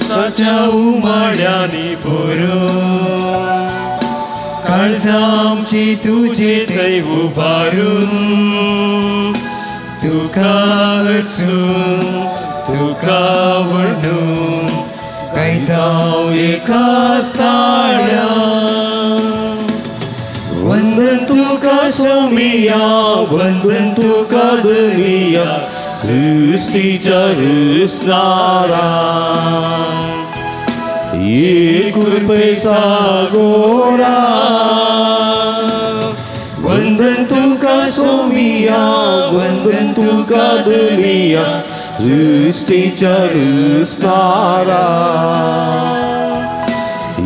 पावसाच्या उमाळ्यांनी भरून काळजां आमची तुजे थंय उबारून तुका हसून तुका वणून गायतां एकाच ताळ्यां वंदन तुका सोमिया वंदन तुका दनिया सृष्टीच्या रचणारा ये कृपे सागोरा वंदन तुका सोमिया वंदन तुका दनिया सृष्टीच्या रचणारा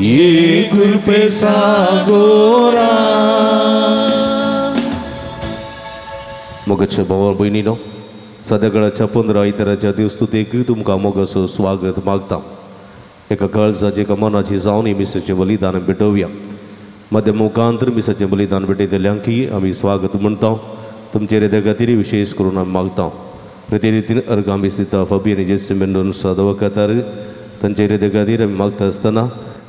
ये कृपे सागोरा. मोगाच्या भावा भयणीनो, सदाकाळाच्या 15 इतराच्या देवस्तुतेक तुमकां मोगाचो स्वागत मागता. एका काळजाची एका मनाची जावन ही मिसाचें बलिदान भेटोवया. मध्य मुखांतर मिसाचें बलिदान भेटयतल्यांकी आमी स्वागत म्हणटा. तुमचे हृदय खातीर विशेष करून आमी मागता. प्रतिनिधीन अर्गामी स्थिता फबी आनी जेसी मेंडोन सदव खातार तांचे हृदय खातीर आमी मागता आसतना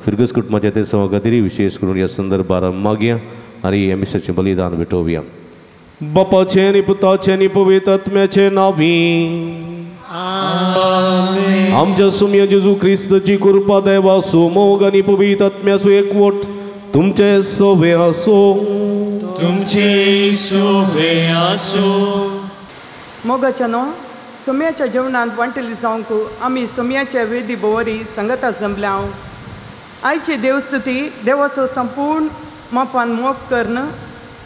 फिरगस कुटुंबाच्या ते सवा खातीर विशेष करून ह्या संदर्भार मागया आनी हे मिसाचें बलिदान भेटोवया. बापाचे आनी पुताचे आनी पवित्र आत्म्याचे नांवी आमच्या सुम्य जेजू क्रिस्ताची कृपा देवा सोमोग आनी पवित्र आत्म्याचो एकवट तुमचे सोबे आसो. तुमचे सोबे आसो. मोगाच्या न्हू सोम्याच्या जेवणांत वांटेली जावंक आमी सोम्याच्या वेदी बोवरी संगता जमल्या. आयची देवस्तुती देवाचो संपूर्ण मापान मोग करन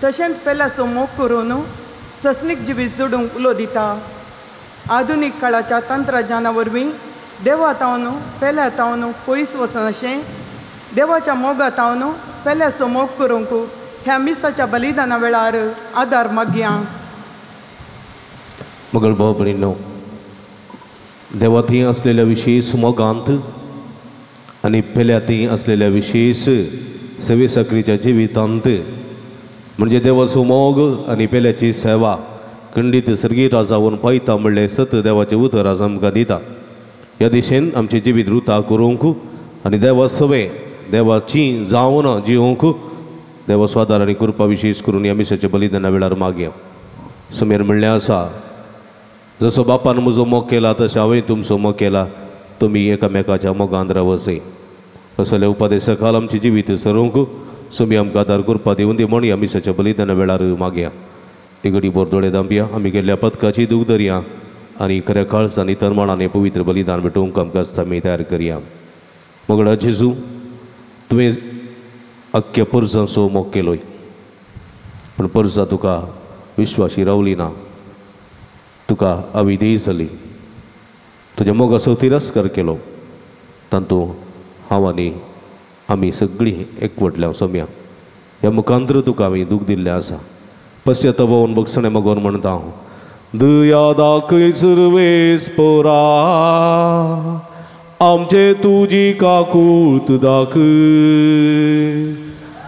तशेंच पेलाचो मोग करून ससनीक जिवीत जोडूंक उलो दिता. आधुनीक काळाच्या तंत्रज्ञाना वरवीं देवा तावन पेल्या तावन पयस वचन अशें देवाच्या मोगा तावन पेल्याचो मोग करूंक ह्या मिसाच्या बलिदाना वेळार आदार मागया. मगळ भाव भयणीनो, देवा थंय असलेल्या विशेष मोगांत आनी पेल्या थंय असलेल्या विशेष सेवे साकरीच्या जिवितांत म्हणजे देवाचो मोग आनी पेल्याची सेवा खंडीत सर्गीत जावन पायता म्हणलें सत देवाचें उतर आज आमकां दिता. ह्या दिशेन आमचें जिवीत रुता करूंक आनी देवा सवे देवाची जावन जिवंक देवा स्वादार आनी कृपा विशेष करून ह्या मिसाच्या बलिदाना वेळार मागया. समेर म्हणलें आसा, जसो बापान म्हजो मोग केला तशें हांवें तुमचो मोग केला, तुमी एकामेकाच्या मोगांत रावसे. असले उपदेशकाल आमची जिवीत सरूंक सुमी आमकां आदार करपा दिवन दी म्हण ह्या मिसाच्या बलिदाना वेळार मागया. एगडी बोर दोळे दांबया, आमी गेल्ल्या पथकाची दूख धरया आनी खऱ्या काळजांनी तनमनांनी पवित्र बलिदान भेटोवंक आमकां आमी तयार करया. मोगडा जेजू, तुवें अख्ख्या परसांचो मोग केलोय, पूण परसां तुका विश्वासी रावली ना, तुका अविधेय जाली, तुज्या मोगाचो तिरस्कार केलो. तातूंत हांव आनी आमी सगळीं एकवटल्या सोम्या ह्या मुखांतर तुका आमी दूख दिल्लें आसा. पश्चातापावन बक्षणे मागोवन म्हणटा हांव, दया दाखय सर्वेस्परा आमचे तुजी काकूळट दाखय.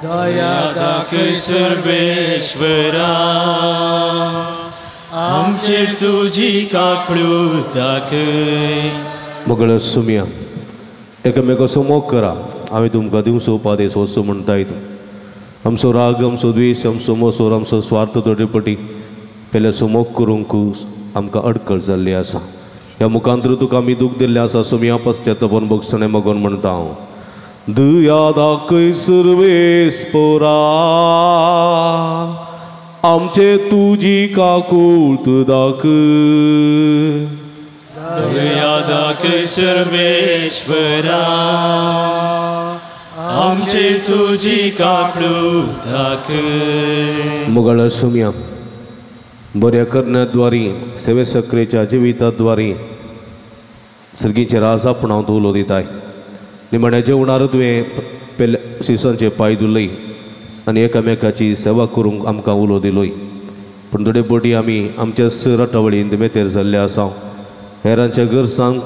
दया दाखय सर्वेश्वरा आमचे तुजी काकूळट दाखय. मोगळ सोम्या, एकामेकाचो मोग करा. हांवें तुमकां दिवचो उपादेश वचो म्हणटाय तूं. आमचो राग, आमचो द्वेश, आमचो मोसोर, आमचो स्वार्थ तोडेपटी पेल्याचो मोग करूंक आमकां अडकळ जाल्ली आसा. ह्या मुखांतर तुका आमी दूख दिल्लें आसा. सोम्या पश्चातापान बक्षणे मागोवन म्हणटा हांव, दया दाखय सर्वेस्परा आमचे तुजी काकूळट दाखय. दया दाखय सर्वेश्वरा आमचे तुजी काकूळट दाखय. मोगाळ सोम्या, बऱ्या करण्याद्वारे सेवे सक्रेच्या जिविताद्वारे सर्गीचे राज आपणाव तूं उलो दिताय. निमाण्या जेवणार तुवें पेल्या शिसांचे पांय धुलय आनी एकामेकाची सेवा करूंक आमकां उलो दिलोय. पूण थोडे पटी आमी आमच्या रटावळींत मेतेर जाल्ले आसा. हेरांच्या गरजांक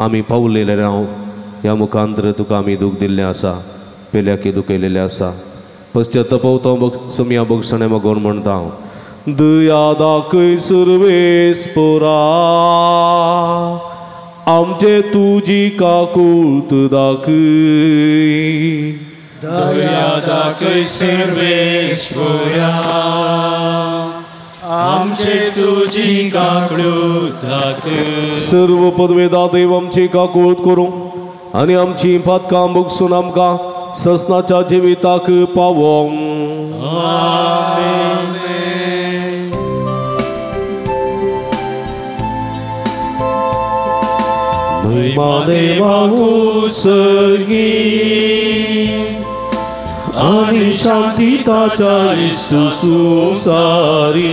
आमी पावलेले राव. ह्या मुखांतर तुका आमी दूख दिल्लें आसा, पेल्याकी दुखयलेलें आसा. पश्चातापावतो सोम्या बक्षणे मागोवन म्हणटा हांव, दया दाखय सर्वेस्परा आमचे तुझी काकुळत दाखय. दया दाखय सर्वेश्वरा, आमचे तुझी काकुळत दाखय. सर्व पदवेदा देव आमची काकुळत करूं आणि आमची पातकां बगसून आमकां ससनाच्या जिविताक पावों. महिमा देवा सर्गी आणि शांती ताच्या इष्ट सुसारी.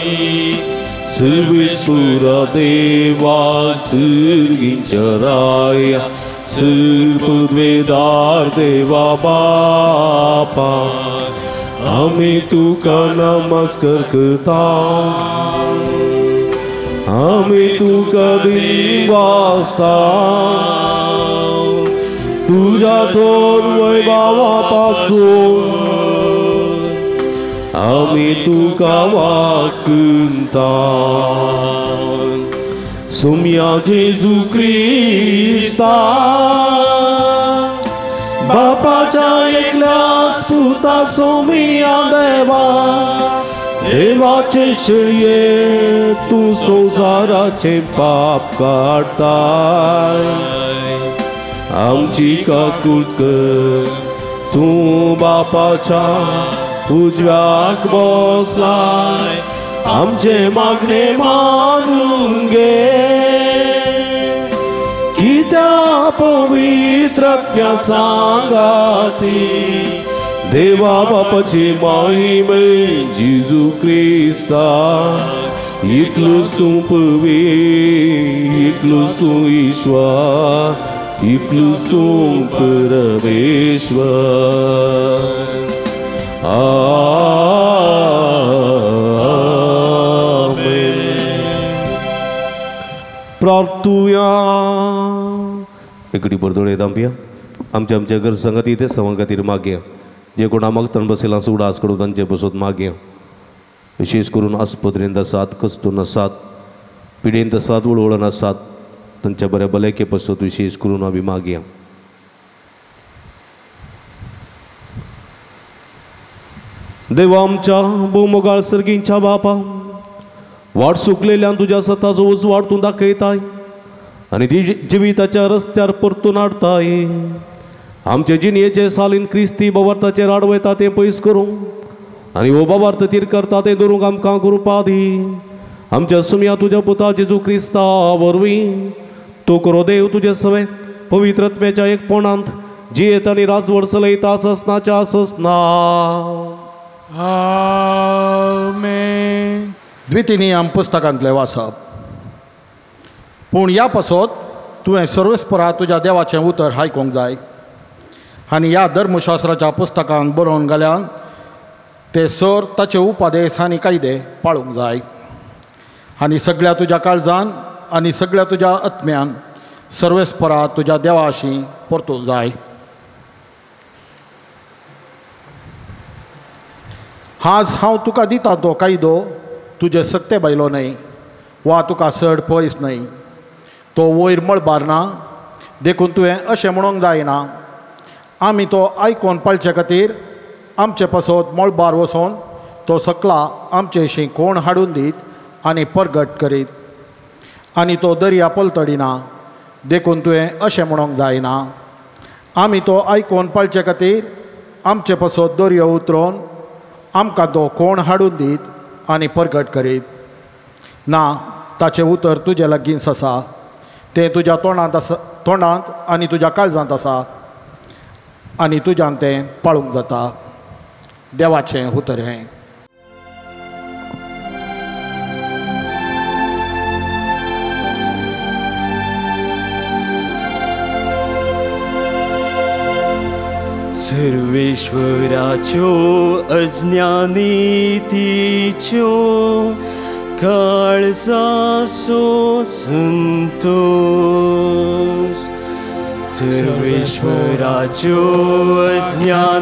सर्वेश्वरा देवा सर्गींच्या राया, सर्वपदवेदार देवा बापा, आम्ही तुका नमस्कार करता. आम्ही तुका दिवासता, तुझ्या थोर वैभवापासून आम्ही तुका वाकता. सुम्या जेजू ख्रिस्ता, बापाच्या एकल्या सुता सोमिया देवा, देवाचे शेळये तू संसाराचे पाप काढताय. आमची काकुळत कर, तू बापाच्या उजव्याक बसलाय. आमचे मागणे मानून घे, की त्या पवित्र आत्म्या सांगाती देवा बापाची महिमे जेजू ख्रिस्ता. इकलूस तू पवी, इकलूस तू ईश्वर, इकलूस तू परमेश्वर. प्रार्थूया. एकटी परतोळे दांपिया आमच्या आमच्या घर संगती ते सवं खातीर मागया. जे कोण आमक तण बसयलां सुडा आस करून तांचे बसत मागया. विशेष करून आस्पत्रेंत आसात, कस्तून आसात, पिडेंत आसात, वळवळण आसात, तांच्या बऱ्या भलायके पासत विशेष करून आमी मागया. देवा आमच्या भोवमोगाळ सर्गींच्या बापा, वाट सुकलेल्यान तुज्या सताचो उजवाड तूं दाखयताय आनी जिविताच्या रस्त्यार परतून हाडताय. आमचे जिणयेचे सालीन क्रिस्ती बावार्थाचेर आडवयता तें पयस करूं आनी हो बावार्थ तीर करता तें धरूंक आमकां कृपा दी. आमच्या सुम्या तुज्या पुता जेजू क्रिस्ता वरवीं तूं करो देव तुजे सवे पवित्र आत्म्याच्या एकपणांत जियेत आनी राजवड चलयता ससनाच्या ससना. आमेन. द्वितीनियम पुस्तकांतले वाचप. पूण ह्या पासत तुवें सर्वेस्परा तुज्या देवाचें उतर आयकूंक जाय आनी ह्या धर्मशास्त्राच्या पुस्तकांत बरोवन घाल्यान ते सर ताचे उपादेश आनी कायदे पाळूंक जाय आनी सगळ्या तुज्या काळजान आनी सगळ्या तुज्या आत्म्यान सर्वेस्परा तुज्या देवाशी परतूंक जाय. आज हांव तुका दिता तो कायदो तुजे सक्ते भायलो न्हय वा तुका चड पयस न्हय. तो वयर मळबार ना, देखून तुवें अशें म्हणूंक जायना आमी तो आयकोन पाळचे खातीर आमचे पासत मळबार वचोन तो सकला आमचेशी कोण हाडून दीत आनी परगट करीत. आनी तो दर्या पलतडिना, देखून तुवें अशें म्हणूंक जायना आमी तो आयकोन पाळचे खातीर आमचे पासत दर्यो उतरोवन आमकां तो कोण हाडून दीत आनी परगट करीत. ना, ताचें उतर तुजे लागींच आसा, तें तुज्या तोंडांत आनी तुज्या काळजांत आसा आनी तुज्यान तें पाळूंक जाता. देवाचें उतर हें. सर्वेश्वराच्यो अज्ञानितीच्यो काळजाचो संतोष. सर्वेश्वराच्यो अज्ञानितीच्यो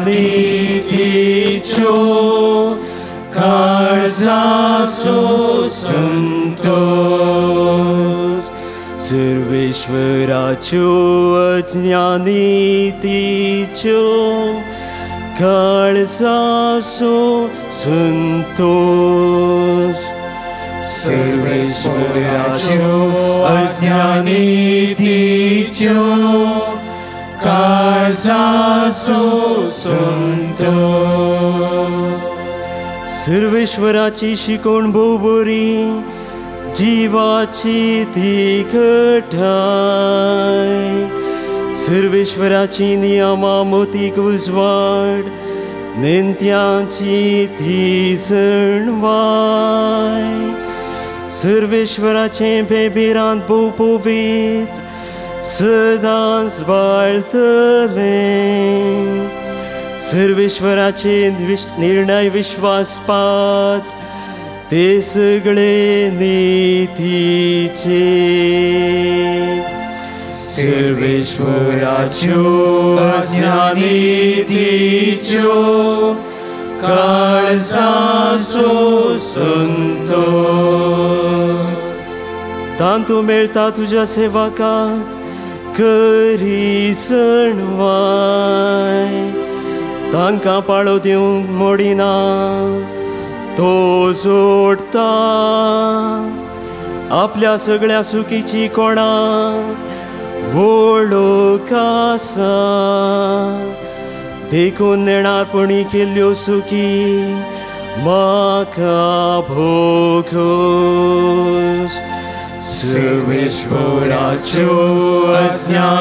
काळजाचो संतोष. सर्वेश्वर सर्वेश्वराच्यो अज्ञानितीच्यो काळजाचो संतोष सर्वेश्वराच्यो अज्ञानितीच्यो काळजाचो संतोष सर्वेश्वराची शिकवण भोव बरी जीवाची तिखटाय सर्वेश्वराची नियमा मोतीक उजवाड नेंत्यांची ती सणवाय सर्वेश्वराचे बेबिरांत भोव पवित्र सदांच बाळतले सर्वेश्वराचे निर्णय विश्वासपात्र ते सगळे नीतीचे सर्वेश्वराच्यो अज्ञानितीच्यो काळजाचो संतोष तांतू मेळटा तुज्या सेवकाक करी सणवाय तांकां पाळो दिवंक मोडिना तो जोडता आपल्या सगळ्या सुखीची कोणाक वळख आसा देखून नेणारपणी केल्ल्यो सुखी म्हाका भोगोस सर्वेश्वराच्यो अज्ञानितीच्यो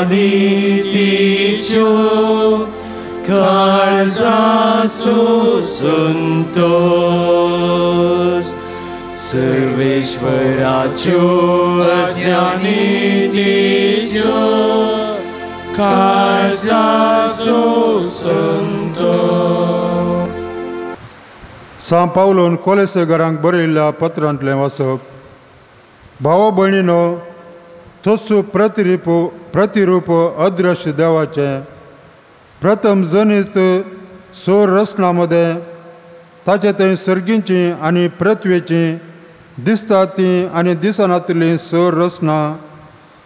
काळजाचो संतोष सर्वेश्वराच्यो अज्ञानितीच्यो काळजाचो संतोष. सा पावलोन कोलेसेगरांक बरयल्ल्या पत्रांतलें वाचप. भाव भयणीनो, तोच प्रतिरूप अदृश्य देवाचें प्रथम जनीत सोर रचनामध्ये ताचे थंय सर्गींची आनी पृथ्वेची दिसता ती आनी दिसनातली सोर रचना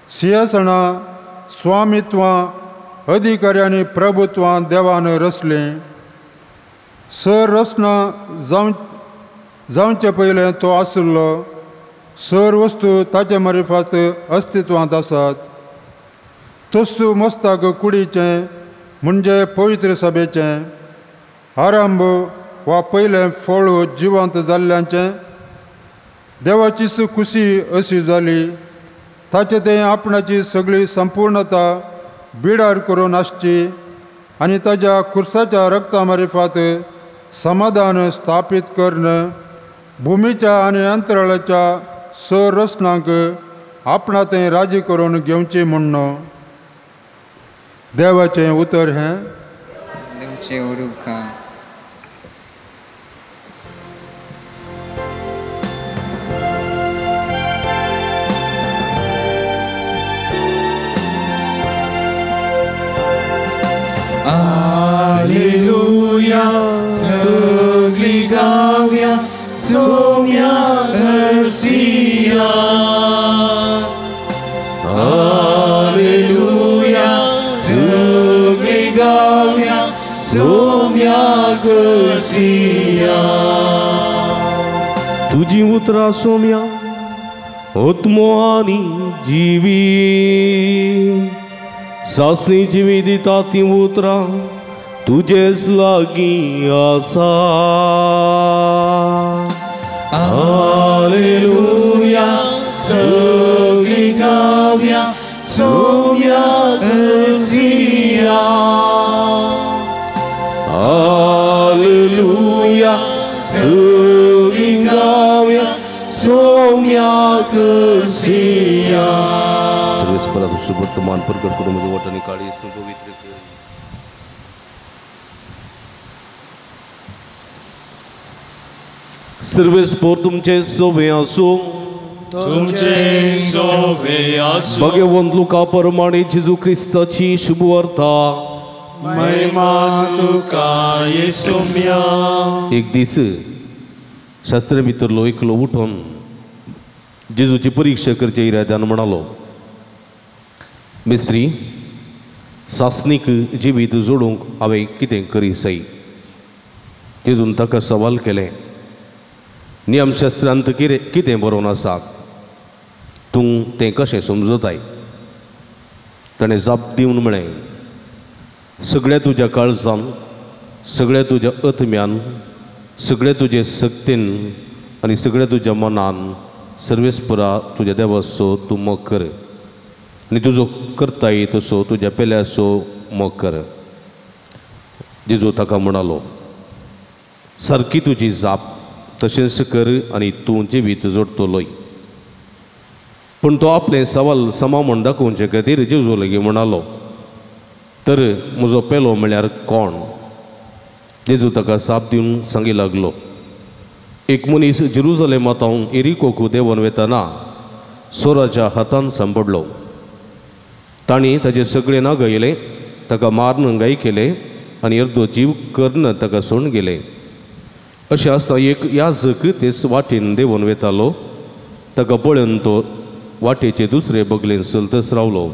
सिंहासनां स्वामित्वां अधिकारी आनी प्रभुत्वां देवान रचली. सर रचना जावचे पयलें तो आशिल्लो. सर वस्तू ताचे मार्फत अस्तित्वांत आसात. तोस्तू मस्ताक कुडीचें म्हणजे पवित्र सभेचें आरंभ वा पयलें फळ जिवंत जाल्ल्यांचें देवाची खुशी अशी जाली. ताचे थंय आपणाची सगळी संपूर्णता बिडार करून आसची आनी ताच्या खुर्साच्या रक्ता मार्फत समाधान स्थापीत करून भुमीच्या आनी अंतराळाच्या सर रचनांक आपणा थंय राजी करून घेवची म्हणून. देवाचें उतर हें. देवाचें उडुका. Alleluia, सगळी गावया सोम्या घरसिया. Alleluia, सगळी गावया सोम्या घरसिया. तुझी उतरा सोम्या आत्मो आनी जिवी सासणी जिवी दिता ती उतरां तुजेच लागीं आसा. Alleluia, सगळी गावया सोम्या घरसिया. Alleluia, सगळी गावया सोम्या घरसिया. सर्वेश्वरा तुझं वर्तमान प्रकट करून म्हणजे वाटाने काळी पवित्र कर. सर्वेस्पोर तुमचे सोवे आसूं. तुमचे सोवे आसूं. भगवंत लुका प्रमाणे जेजू क्रिस्ताची शुभ वार्ता. महिमा तुका येसुम्या. एक दीस शास्त्र भितरलो एकलो उठून जेजूची परीक्षा करचे इराद्यान म्हणालो, मिस्त्री सासणीक जिवीत जोडूंक हांवें कितें करी सई तेजून ताका सवाल केलें. नियमशास्त्रांत कितें बरोवन आसा, तूं तें कशें समजताय? ताणें जाप दिवन म्हळें, सगळ्या तुज्या काळजान, सगळ्या तुज्या आत्म्यान, सगळ्या तुजे सक्तीन आनी सगळ्या तुज्या मनान सर्वेस्परा तुज्या देवाचो तूं मोग कर आनी तुजो करताय तसो तुज्या पेल्याचो मोग कर. जेजू ताका म्हणालो, सारकी तुजी जाप तशेंच कर आनी तूं जिवीत जोडटलोय. पूण तो आपलें सवाल समावून दाखोवचे खातीर जेजू लागीं म्हणालो, तर म्हजो पेलो म्हळ्यार कोण? जेजू ताका जाप दिवन सांगी लागलो, एक मनीस जेरुसलेमांतावन एरिकोक देंवन वेतना सोराच्या हातान सांपडलो. तांणी ताचे सगळें नागयलें, ताका मारून गाय केले आनी अर्दो जीव कर्ण ताका सोडून गेले. अशें आसतना एक याजक तेच वाटेन देंवन वेतालो. ताका पळोवन तो वाटेचे दुसरे बगलेन चलतच रावलो.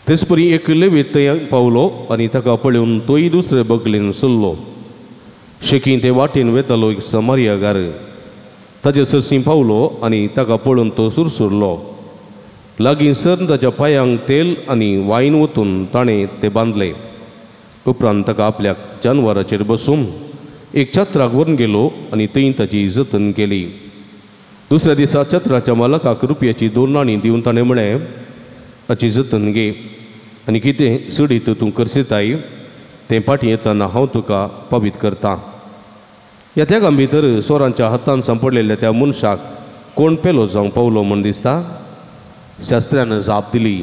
तेच परी एक लेवीत थंय पावलो आनी ताका पळोवन तोय दुसरे बगलेन चल्लो. शेकी ते वाटेन वेतालो एक समारियागार ताचे सरसी पावलो आनी ताका पळोवन तो सुरसुरलो. लागीं सर ताच्या पांयांक तेल आनी वायन वतून ताणें ते बांदले. उपरांत ताका आपल्या जानवराचेर बसून एक छत्राक व्हरून गेलो आनी थंय ताची जतन केली. दुसऱ्या दिसा छत्राच्या मालकाक रुपयाची 2 नाणीं दिवन ताणें म्हळें, ताची जतन घे आनी कितें सडीत तूं करसिताय तें फाटीं येतना हांव तुका पावीत करतां. ह्या तेगा भितर सोरांच्या हातान सांपडलेल्या त्या मनशाक कोण पेलो जावंक पावलो म्हूण दिसता? शास्त्रान जाप दिली,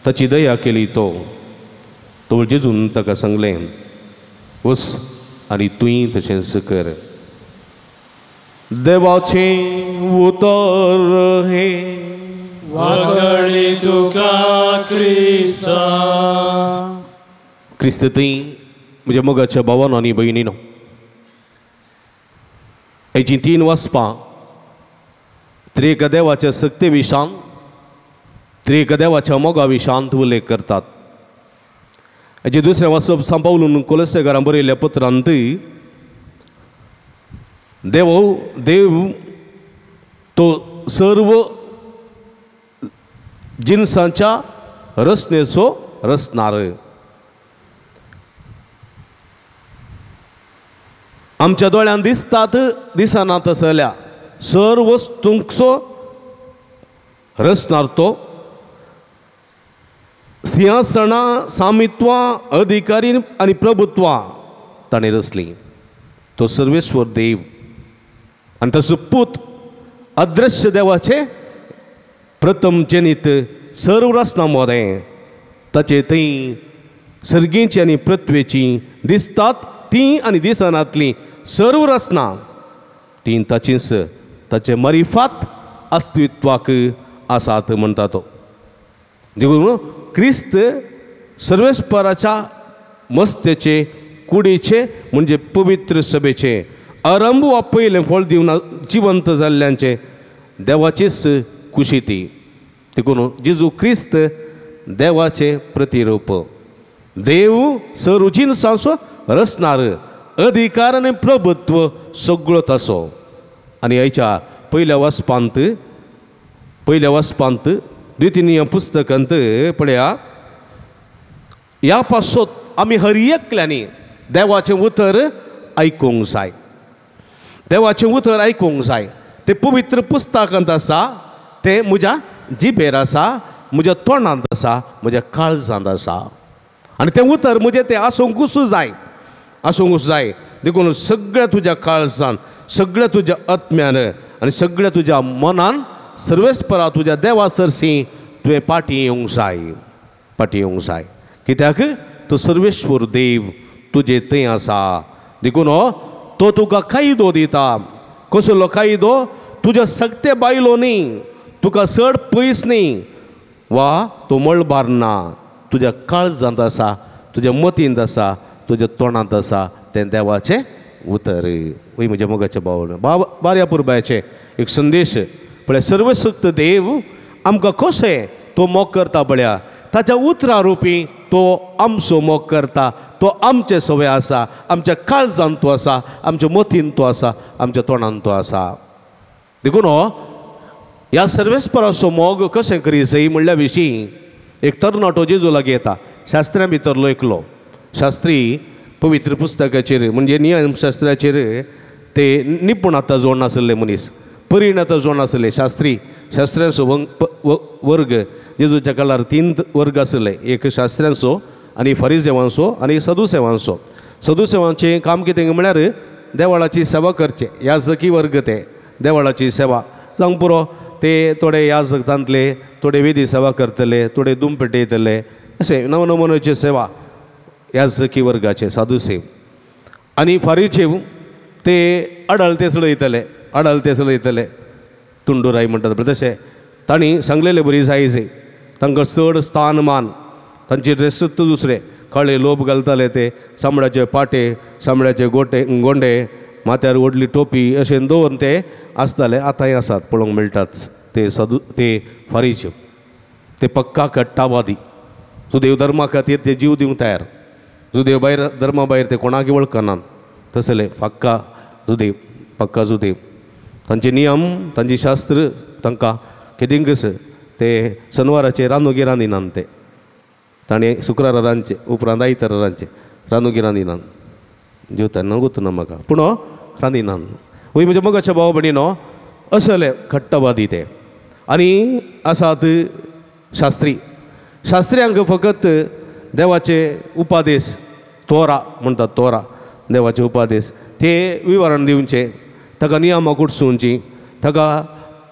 ताची दया केली तो जेजून ताका सांगलें, वच आनी तुंय तशेंच कर. देवाचें उतर हे वागडी तुका क्रिस्ता. क्रिस्त थंय म्हज्या मोगाच्या भावानो आनी भयणीनो, हेची 3 वचपां त्रेक देवाच्या सक्ते विशान, त्रेक देवाच्या मोगा विशांत उल्लेख करतात. हेजें दुसरें वचप सांपावलून कोलसेकारांक बरयल्ल्या पत्रांत देव तो सर्व जिन्सांच्या रचनेचो रचणार. आमच्या दोळ्यान दिसतात दिसना तसल्या सर्व वस्तूंचो रचणार तो. सिंहासनां, सामित्वां, अधिकारी आनी प्रभुत्वां ताणें रचली. तो सर्वेश्वर देव आनी ताचो पूत अदृश्य देवाचे प्रथम जनीत सर्व रचना मोदें. ताचे थंय सर्गेची आनी पृथ्वेची दिसतात ती आनी दिसनातली सर्व रचना ती ताचीच ताचे मरिफात अस्तित्वाक आसात म्हणटा तो. देखून क्रिस्त सर्वेस्पराच्या मस्तेचे कुडीचे म्हणजे पवित्र सभेचे आरंभ वा पयलें फळ दिवन जिवंत जाल्ल्यांचे देवाचीच कुशीती. देखून जेजू क्रिस्त देवाचे प्रतिरूप. देव सर्व जिन्सांचो रचणार, अधिकार आनी प्रभुत्व सगळो ताचो. आनी हेच्या पयल्या वचपांत द्वितीय पुस्तकांत पळया, ह्या पासत आमी हर एकल्यानी देवाचें उतर आयकूंक जाय. देवाचें उतर आयकूंक जाय. तें पवित्र पुस्तकांत आसा, तें म्हज्या जिबेर आसा, म्हज्या तोंडांत आसा, म्हज्या काळजांत आसा. आनी तें उतर म्हजें तें आसूंकूच जाय. देखून सगळ्या तुज्या काळजान, सगळ्या तुज्या आत्म्यान आनी सगळ्या तुज्या मनान सर्वेस्परा तुज्या देवा सरसी तुवें फाटीं येवंक जाय. कित्याक तो सर्वेश्वर देव तुजे थंय आसा. देखून तो तुका कायदो दिता. कसलो कायदो? तुज्या सक्ते बायलो न्ही, तुका चड पयस न्ही, वा तो मळबार ना, तुज्या काळजांत आसा, तुज्या मतींत आसा, तुज्या तोंडांत आसा. तें देवाचें उतर. वय म्हज्या मोगाच्या बार्या पुरबायाचे एक संदेश पळय. सर्वशक्त देव आमकां कशें तो मोग करता पळया ताच्या उतरा रुपी तो आमचो मोग करता तो आमचे सवय आसा आमच्या काळजांत तो आसा आमच्या मतीन तो आसा आमच्या तोंडान तो आसा देखून ह्या सर्वेस्पराचो मोग कशें करी जाय म्हणल्या विशीं एक तरणाटो जेजू लागीं येता शास्त्र्यां भितरलो एकलो शास्त्री पवित्र पुस्तकाचेर म्हणजे नियमशास्त्राचेर ते निपुणता जोड नासले मनीस परिणत जोड नासले शास्त्र्यांचो वर्ग जेजूच्या काळार 3 वर्ग आसले एक शास्त्र्यांचो आनी फरिसेवांचो आनी सदुसेवांचें काम कितें म्हळ्यार देवाळाची सेवा करचें याजकी वर्ग ते देवाळाची सेवा जावंक पुरो ते थोडे याजक तांतले थोडे वेदी सेवा करतले थोडे दुम पेटयतले अशे नवनमुनेचे सेवा याजकी वर्गाचे साधुसेव आनी फारीचेव ते आडळते चडयतले तुंडुराई म्हणटात पळय तशें तांणी सांगलेले बरी जायजे तांकां चड स्थानमान तांचे रेसत दुसरे काळे लोभ घालताले ते चामड्याचे पाटे चामड्याचे गोंडे माथ्यार व्हडली टोपी अशें दवरून ते आसताले आतांय आसात पळोवंक मेळटात ते फारीचे ते पक्का कट्टावादी सुदैव धर्मा खातीर ते जीव दिवंक तयार सुदैव भायर धर्मा भायर ते कोणाकय वळखनात तसले पक्का जुदेव तांचे नियम तांची शास्त्र तांकां केदिंगस ते शनवाराचे रांदुगी रांदिनात ते ताणें शुक्रारा रांदचे उपरांत आयतारा रांदचे रांदुगी रांदिनात जेवताना गुतना म्हाका पूण रांदिनात वय म्हज्या मोगाच्या भाव भयणीनो असले खट्टवादी ते आनी आसात शास्त्र्यांक फकत देवाचे उपादेश तोरा म्हणटात तोरा देवाचे उपादेश ते विवरण दिवचे ताका नियमां कुडसूंची ताका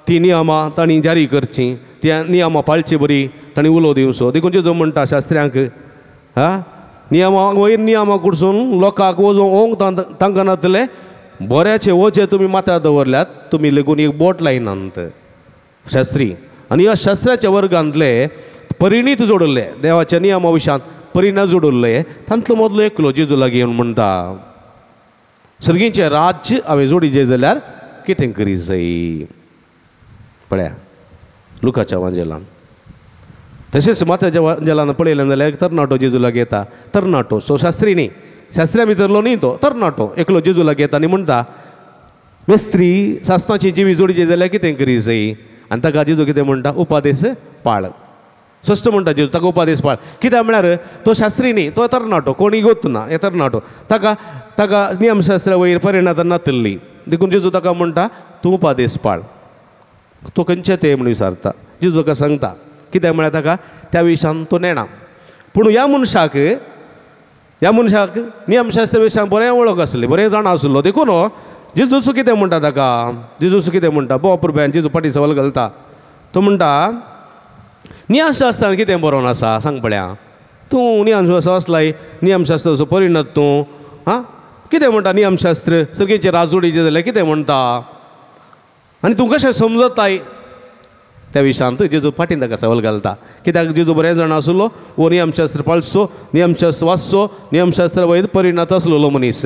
ती नियमां तांणी जारी करची त्या नियमां पाळची बरी तांणी उलो दिवचो देखून जेजू म्हणटा शास्त्र्यांक वयर नियमां कुडसून लोकांक ओंक तांकां नातले बऱ्याचे ओझे तुमी माथ्यार दवरल्यात तुमी लेगून एक बोट लायनात शास्त्री आनी ह्या शास्त्राच्या वर्गांतले परिणीत जोडले देवाच्या नियमा विशयांत परिणत जोडले तांतलो मदलो एकलो जेजू लागीं येवन म्हणटा सर्गीचें राज्य हांवें जोडिचें जाल्यार कितें करी जाय पळया लुकाच्या वांजेलान तशेंच माथ्याच्या वांजेलान पळयलें जाल्यार एक तरणाटो जेजू लागीं येता तरणाटो सो शास्त्री न्ही शास्त्र्या भितरलो न्ही तो तरणाटो एकलो जेजू लागीं येता आनी म्हणटा मेस्त्री सासणाची जिवी जोडिचें जाल्यार कितें करी जाय आनी ताका जेजू कितें म्हणटा उपादेश पाळ स्पश्ट म्हणटा जेजू ताका उपादेश पाळ कित्याक म्हळ्यार तो शास्त्री न्ही तो तरणाटो कोणी गोत ना हे तरणाटो ताका नियमशास्त्रा वयर परिणत नातल्ली देखून जेजू ताका म्हणटा तूं उपादेश पाळ तो खंयचे ते म्हूण विचारता जेजू ताका सांगता कित्याक म्हळ्यार ताका त्या विशयान तो नेणा पूण ह्या मनशाक नियमशास्त्र विशयान बरें वळख आसली बरें जाण आसलो देखून जेजूच कितें म्हणटा ताका जेजूच कितें म्हणटा बोप रुपयान जेजू फाटी सवाल घालता तो म्हणटा नियमशास्त्रान कितें बरोवन आसा सांग पळया तूं नियमशास्त्र वाचलाय नियमशास्त्राचो परिणत तूं कितें म्हणटा नियमशास्त्र सगळींचे राजोडीचे जाल्यार कितें म्हणटा आनी तूं कशें समजताय त्या विशयांत जेजू फाटीन ताका सवाल घालता कित्याक जेजू बरें जाण आसलो वो नियमशास्त्र पाळचो नियमशास्त्र वाचचो नियमशास्त्र वयर परिणत आसलेलो मनीस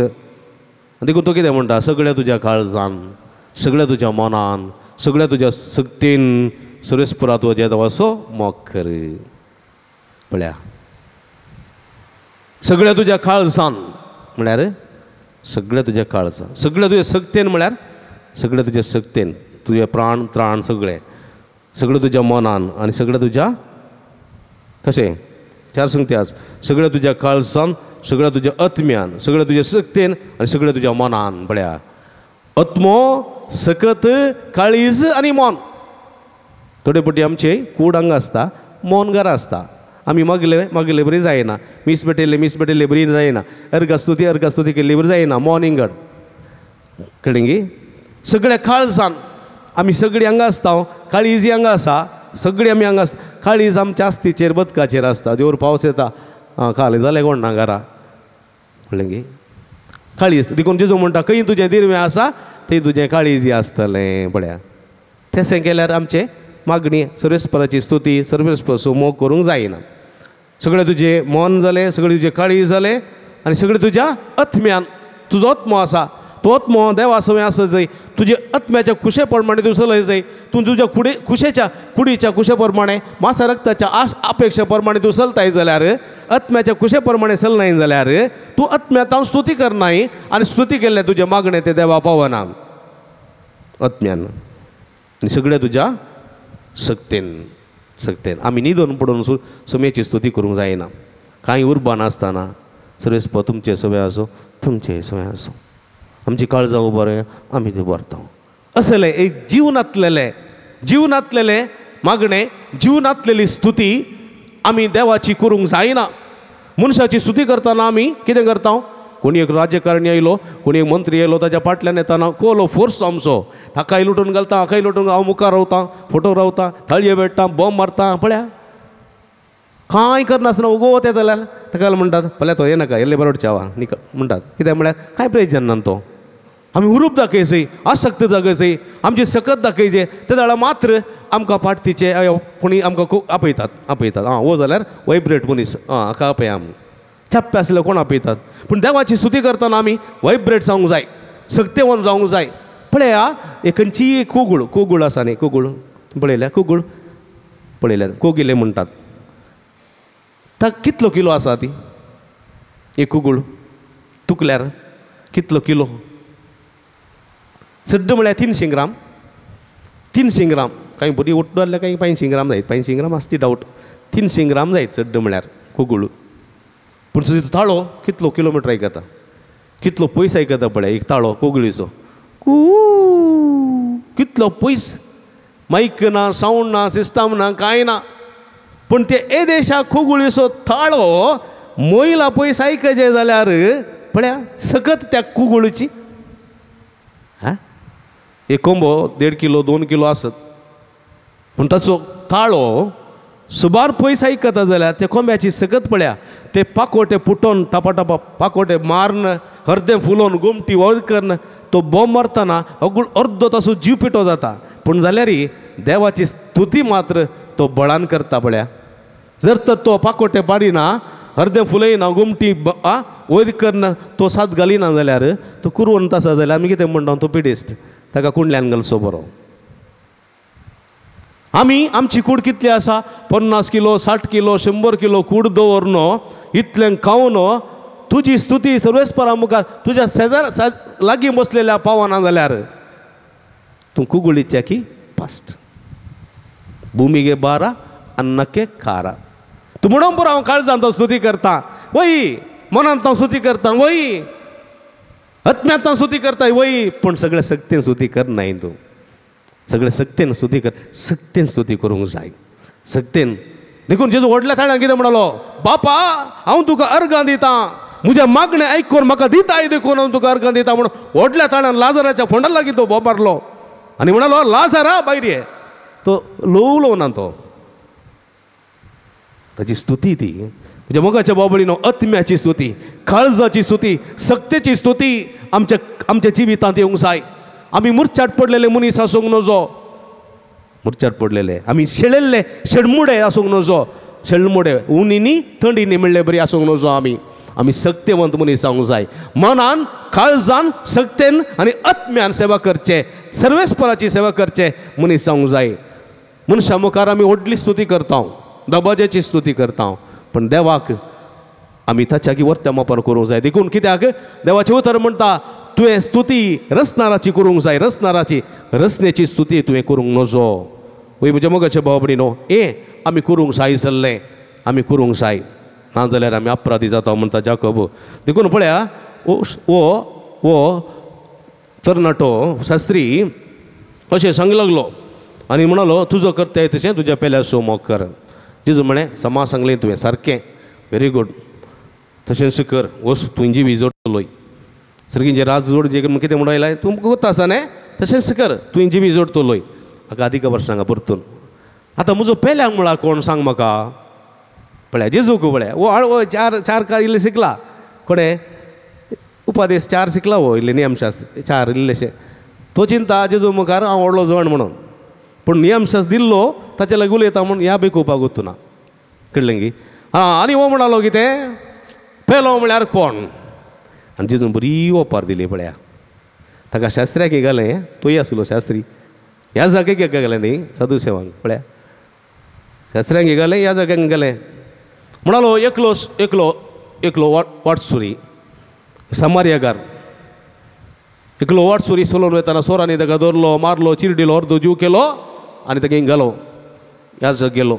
देखून तो कितें म्हणटा सगळ्या तुज्या काळजान सगळ्या तुज्या मनान सगळ्या तुज्या सक्तीन सुरेस्पुरात वजे देवाचो मोग कर पळया सगळ्या तुज्या काळजान म्हळ्यार सगळ्या तुज्या काळजान सगळ्या तुज्या सक्तेन म्हळ्यार सगळ्या तुज्या सक्तेन तुजे प्राण त्राण सगळें तुज्या मनान आनी सगळ्या तुज्या कशें 4 संगती आज सगळ्या तुज्या काळजान सगळ्या तुज्या आत्म्यान सगळ्या तुज्या सक्तेन आनी सगळ्या तुज्या मनान पळया आत्मो सकत काळीज आनी मन थोडे पटी आमचे कूड हांगा आसता मन घरा आसता आमी मागले बरी जायना मीस पेटयले बरी जायना अर्घास्तुती केल्ली बरी जायना मन इंगड कळ्ळें गे सगळ्या काळजान आमी सगळीं हांगा आसता काळीज हांगा आसा सगळीं आमी हांगा आसता काळीज आमच्या आस्तीचेर बदकाचेर आसता देवर पावस येता खाली जालें कोण ना घरा कळ्ळें गे काळीज देखून जेजू म्हणटा खंय तुजें दिरवें आसा थंय तुजें काळीज आसतलें पळया तशें केल्यार आमचें मागणी सर्वेस्पराची स्तुती सर्वेस्पराचो मोग करूंक जायना सगळें तुजें मन जालें सगळें तुजें काळीज जालें आनी सगळें तुज्या आत्म्यान तुजो आत्मो आसा तो आत्मो देवा सवय आसा जंय तुझे आत्म्याच्या कुशेप्रमाणे तू चलय जाय. तू तुझ्या कुडीच्या कुशेप्रमाणे मासा रक्ताच्या अपेक्षेप्रमाणे तू चलताय जाल्यार आत्म्याच्या कुशेप्रमाणे चलनाय जाल्यार तू आत्म्यात स्तुती करनाय आनी स्तुती केल्ले तुजे मागणे ते देवा पावना आत्म्यान आनी सगळे तुज्या सक्तेन आमी न्हिदून पडून सुमेची स्तुती करूंक जायना. कांय उर्बा नासतना सर्वेस्प तुमचे सवय आसो तुमचे सवय आसो आमची काळजां बरें आमी ते भरता असले एक जीवनातलेले मागणे जीवनातलेली स्तुती आमी देवाची करूंक जायना. मनशाची स्तुती करतना आमी कितें करता कोणी एक राज्यकारणी येयलो कोणी एक मंत्री येयलो ताच्या फाटल्यान येताना कोलो फोर्स आमचो ताकाय लुटून घालता हाकाय लुटून हांव मुखार रावता फोटो रावता थाळये भेटता बॉम्ब मारता पळया कांय करनासतना उगोत येता जाल्यार ताका म्हणटात पळय तो येनाका येल्ले बरोड चावा निक म्हणटात कित्याक म्हळ्यार कांय प्रयोजन ना तो. आमी हुरूप दाखयचें आसक्त दाखयचें आमची सकत दाखयचें ते वेळा मात्र आमकां पाठतीचे कोणी आमकां खूब आपयतात हो जाल्यार वायब्रेट मनीस हाका आपया आमी छाप्पे आसले कोण आपयतात. पूण देवाची स्तुती करतना आमी वायब्रेट जावंक जाय सक्तेवन जावंक जाय. पळया एक खंयची कोगूळ आसा न्ही कोगूळ पळयल्या कोगिले म्हणटात ताका कितलो किलो आसा ती एक कोगूळ तुकल्यार कितलो किलो सड्ड म्हळ्यार 300 ग्राम कांय बरी उट्ट जाल्यार कांय 500 ग्राम जायत 500 ग्राम आसची डावट 300 ग्राम जायत सड्ड म्हळ्यार कोगूळ. पूण तुजो ताळो कितलो किलोमिटर आयकता कितलो पयस आयकता पळय एक ताळो कोगळीचो कितलो पयस मायक ना सावंड ना सिस्टम ना कांय ना. पूण ते देशा कोगुळीचो ताळो मोयला पयस आयकचे जाल्यार पळया सकत त्या कोगुळीची एक कोंबो 1.5 किलो 2 किलो आसत पूण ताचो ताळो सुबार पयस आयकता जाल्यार त्या कोंब्याची सकत पळया ते पाकोटे पुटोन टापा पाकोटे मारन हरदें फुलोवन गोमटी वळ करन तो बॉम्ब मारतना अर्दो ताचो जीव पिटो जाता. पूण जाल्यारय देवाची स्तुती मात्र तो बळान करता पळया. जर तर तो पाकोटे पाडिना हरदें फुलयना गोमटी वयर करना तो साथ घालिना जाल्यार तो कुरवंत आसा जाल्यार आमी कितें म्हणटा तो पिडेस्त ताका कुंडल्यान घालचो बरो. आमी आमची कूड कितली आसा 50 किलो 60 किलो 100 किलो कूड दवरनो इतलें खावन तुजी स्तुती सर्वेस्परा मुखार तुज्या शेजार लागीं बसलेल्या पावना जाल्यार तूं कुगुळीच्या की पास्ट भुमीगे बारा अन्नके खारा. तूं म्हणून पुरो हांव काळजांत स्तुती करता वय मनांत हांव स्तुती करता वय आत्म्यांत हांव स्तुती करता वय पूण सगळें सक्तेन स्तुती करनाय तूं सगळें सक्तेन स्तुती कर सक्तेन स्तुती करूंक जाय सक्तेन. देखून जेजू व्हडल्या थाळ्यान कितें म्हणलो बापा हांव तुका अर्गां दितां म्हजें मागणें आयकून म्हाका दिताय देखून हांव तुका अर्गां दितां म्हणून व्हडल्या थाळ्यान लाजराच्या फोंडा लागीं तो बोबारलो आनी म्हणलो लाजरा भायर ये तो लोवलो ना तो ताची स्तुती ती म्हणजे मोगाच्या बाबळीनो आत्म्याची स्तुती काळजाची स्तुती सक्तेची स्तुती आमच्या जिवितांत येवंक जाय. आमी मुर्चाट पडलेले मनीस आसूंक नजो मुर्चाट पडलेले आमी शेळिल्ले शेडमुडे आसूंक नजो शेळमुडे उन्नीनी थंडीनी म्हणले बरी आसूंक नजो आमी सक्तेवंत मनीस जावंक जाय. मनान काळजान सक्तेन आनी आत्म्यान सेवा करचे सर्वेस्पराची सेवा करचे मनीस जावंक जाय. मनशा मुखार आमी व्हडली स्तुती करता दबाज्याची स्तुती करता पण देवाक आमी ताच्या वर्त्या मापान करूंक जाय. देखून कित्याक देवाचें उतर म्हणटा तुवें स्तुती रसनाराची करूंक जाय रसनेची स्तुती तुवें करूंक नजो. वय म्हज्या मोगाच्या भाव भयणीनो आमी करूंक जाय जाल्लें आमी करूंक जाय नाजाल्यार आमी अपराधी जाता म्हणटा जाकोब. देखून पळया वो तरणाटो शास्त्री अशें सांग लागलो आनी म्हणलो तुजो कर्तव्य तशें तुज्या पेल्या सो मोग कर. जेजू म्हणे समा सांगलें तुवें सारकें वेरी गूड तशेंच कर वस तुजी विजोड चलोय सर्गींचे राज जोड जे कितें म्हणून आयलाय तुमकां वता आसा न्हय तशेंच कर तुवें जिवी जोड तोलोय म्हाका आदी खबर सांगा परतून. आतां म्हजो पेल्यांक म्हळ्यार कोण सांग म्हाका पळया जेजूक पळया वो चार का इल्ले शिकला कोणे उपादेश 4 शिकला वो इल्ले नियमशास्त्र 4 इल्लेशे तो चिंता जेजू मुखार हांव व्हडलो जण म्हणून पूण नियमशास्त्र दिल्लो ताचे लागीं उलयता म्हूण ह्या बेकोवपाक वचूं ना कळ्ळें गी. आनी हो म्हणलो कितें पेलो म्हळ्यार कोण आनी जेजून बरी ओपार दिली पळया ताका शास्त्र्याक गेलें तोय आसलो शास्त्री ह्या जागेक गेलें न्ही साधू सेवांक पळया शास्त्र्यांक गेलें ह्या जाग्याक गेलें म्हणालो एकलो एकलो एकलो वाटसुरी सामार्यागार एकलो वाटसुरी चलोवन वयताना सोरांनी ताका धरलो मारलो चिरडिलो अर्दो जीव केलो आनी ताका घालो याजक गेलो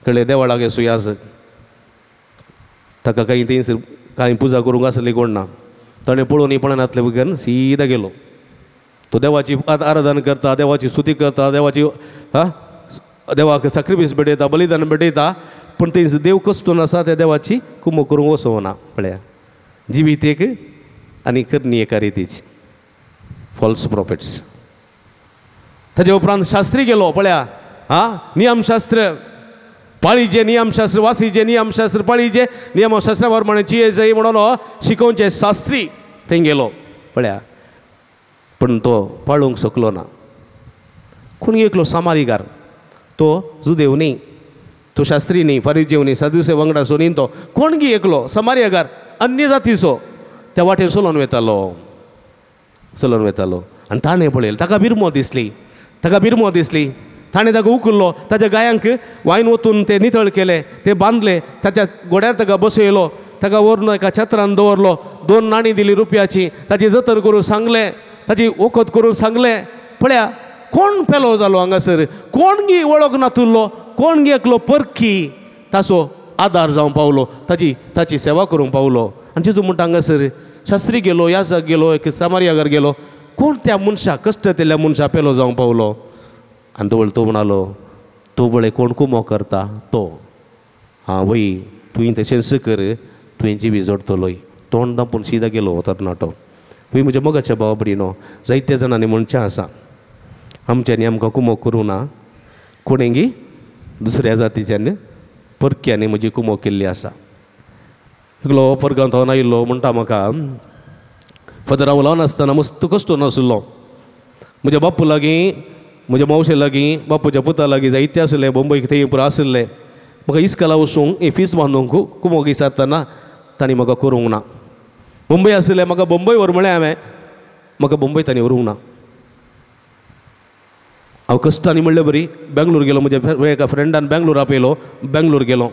कळ्ळें देवाळाक येसू याजक ताका काही थंयसर कांय पुजा करूंक आसली कोण ना ताणें पळोवन पळनातले वगैरे सीदा गेलो तो देवाची आराधना करता देवाची स्तुती करता देवाची देवाक सॅक्रिफायस भेटयता बलिदान भेटयता पूण थंयसर देव कसतून आसा त्या देवाची कुमो करूंक वचोना पळया जिवीत एक आनी करणी एका रितीची फॉल्स प्रॉफिट्स ताजे उपरांत शास्त्री गेलो पळया नियमशास्त्र पाळीचे नियमशास्त्र वासीचे नियमशास्त्र पाळीचे नियमशास्त्रा प्रमाणे चिये जाय म्हणून शिकोवचे शास्त्री थंय गेलो पळया पण तो पाळूंक शकलो ना कोण एकलो सामारीगार तो जुदेव न्ही तो शास्त्री न्ही फारिजेव न्ही सादुसे वांगडाचो न्ही तो कोणगी एकलो समार्यागार अन्य जातीचो त्या वाटेन चलोवन वयतालो आनी ताणें पळयलें ताका बिरमो दिसली ताणें ताका उखल्लो ताच्या गायांक वायन वतून ते नितळ केले ते बांदले ताच्या गोड्यार ताका बसयलो ताका व्हरून एका छत्रान दवरलो 2 नाणी दिली रुपयाची ताची जतन करून सांगलें ताची वखद करून सांगलें पळया कोण पेलो जालो हांगासर कोणगी वळख नातुल्लो कोणगी एकलो परखी ताचो आदार जावं पावलो ताची सेवा करूंक पावलो आनी जेजू म्हणटा हांगासर शास्त्री गेलो याजक गेलो एक सामार्यागार गेलो कोण त्या मनशाक कश्ट केल्ल्या मनशाक पेलो जावं पावलो आनी तो म्हणालो तो बळे कोण कुमो करता तो वय तुवें तशेंच कर तुवें जिवी जोडटलोय तोंड दापून सीदा गेलो तरणाटो वय म्हज्या मोगाच्या भावा भयणीनो जायत्या जाणांनी मनशां आसा आमच्यांनी आमकां कुमो करूं ना कोणेंगी दुसऱ्या जातीच्यांनी परक्यांनी म्हजी कुमो केल्ली आसा एकलो परगांव थावन आयिल्लो म्हणटा म्हाका फादर हांव ल्हान आसतना मस्त कश्ट नासलो म्हज्या बापूय लागीं म्हज्या मावशे लागीं बापूच्या पुता लागीं जायते आसले बंबईक थंय पुरो आसले म्हाका इस्काला वचूंक फीस बांदूंक कुमो विचारतना तांणी म्हाका करूंक ना बंबय आसले म्हाका बंबय व्हर म्हळें हांवें म्हाका बंबय तांणी व्हरूंक ना हांव कश्टांनी म्हणलें बरी बेंगलोर गेलो म्हज्या एका फ्रेंडान बेंगलोर आपयलो बेंगलोर गेलो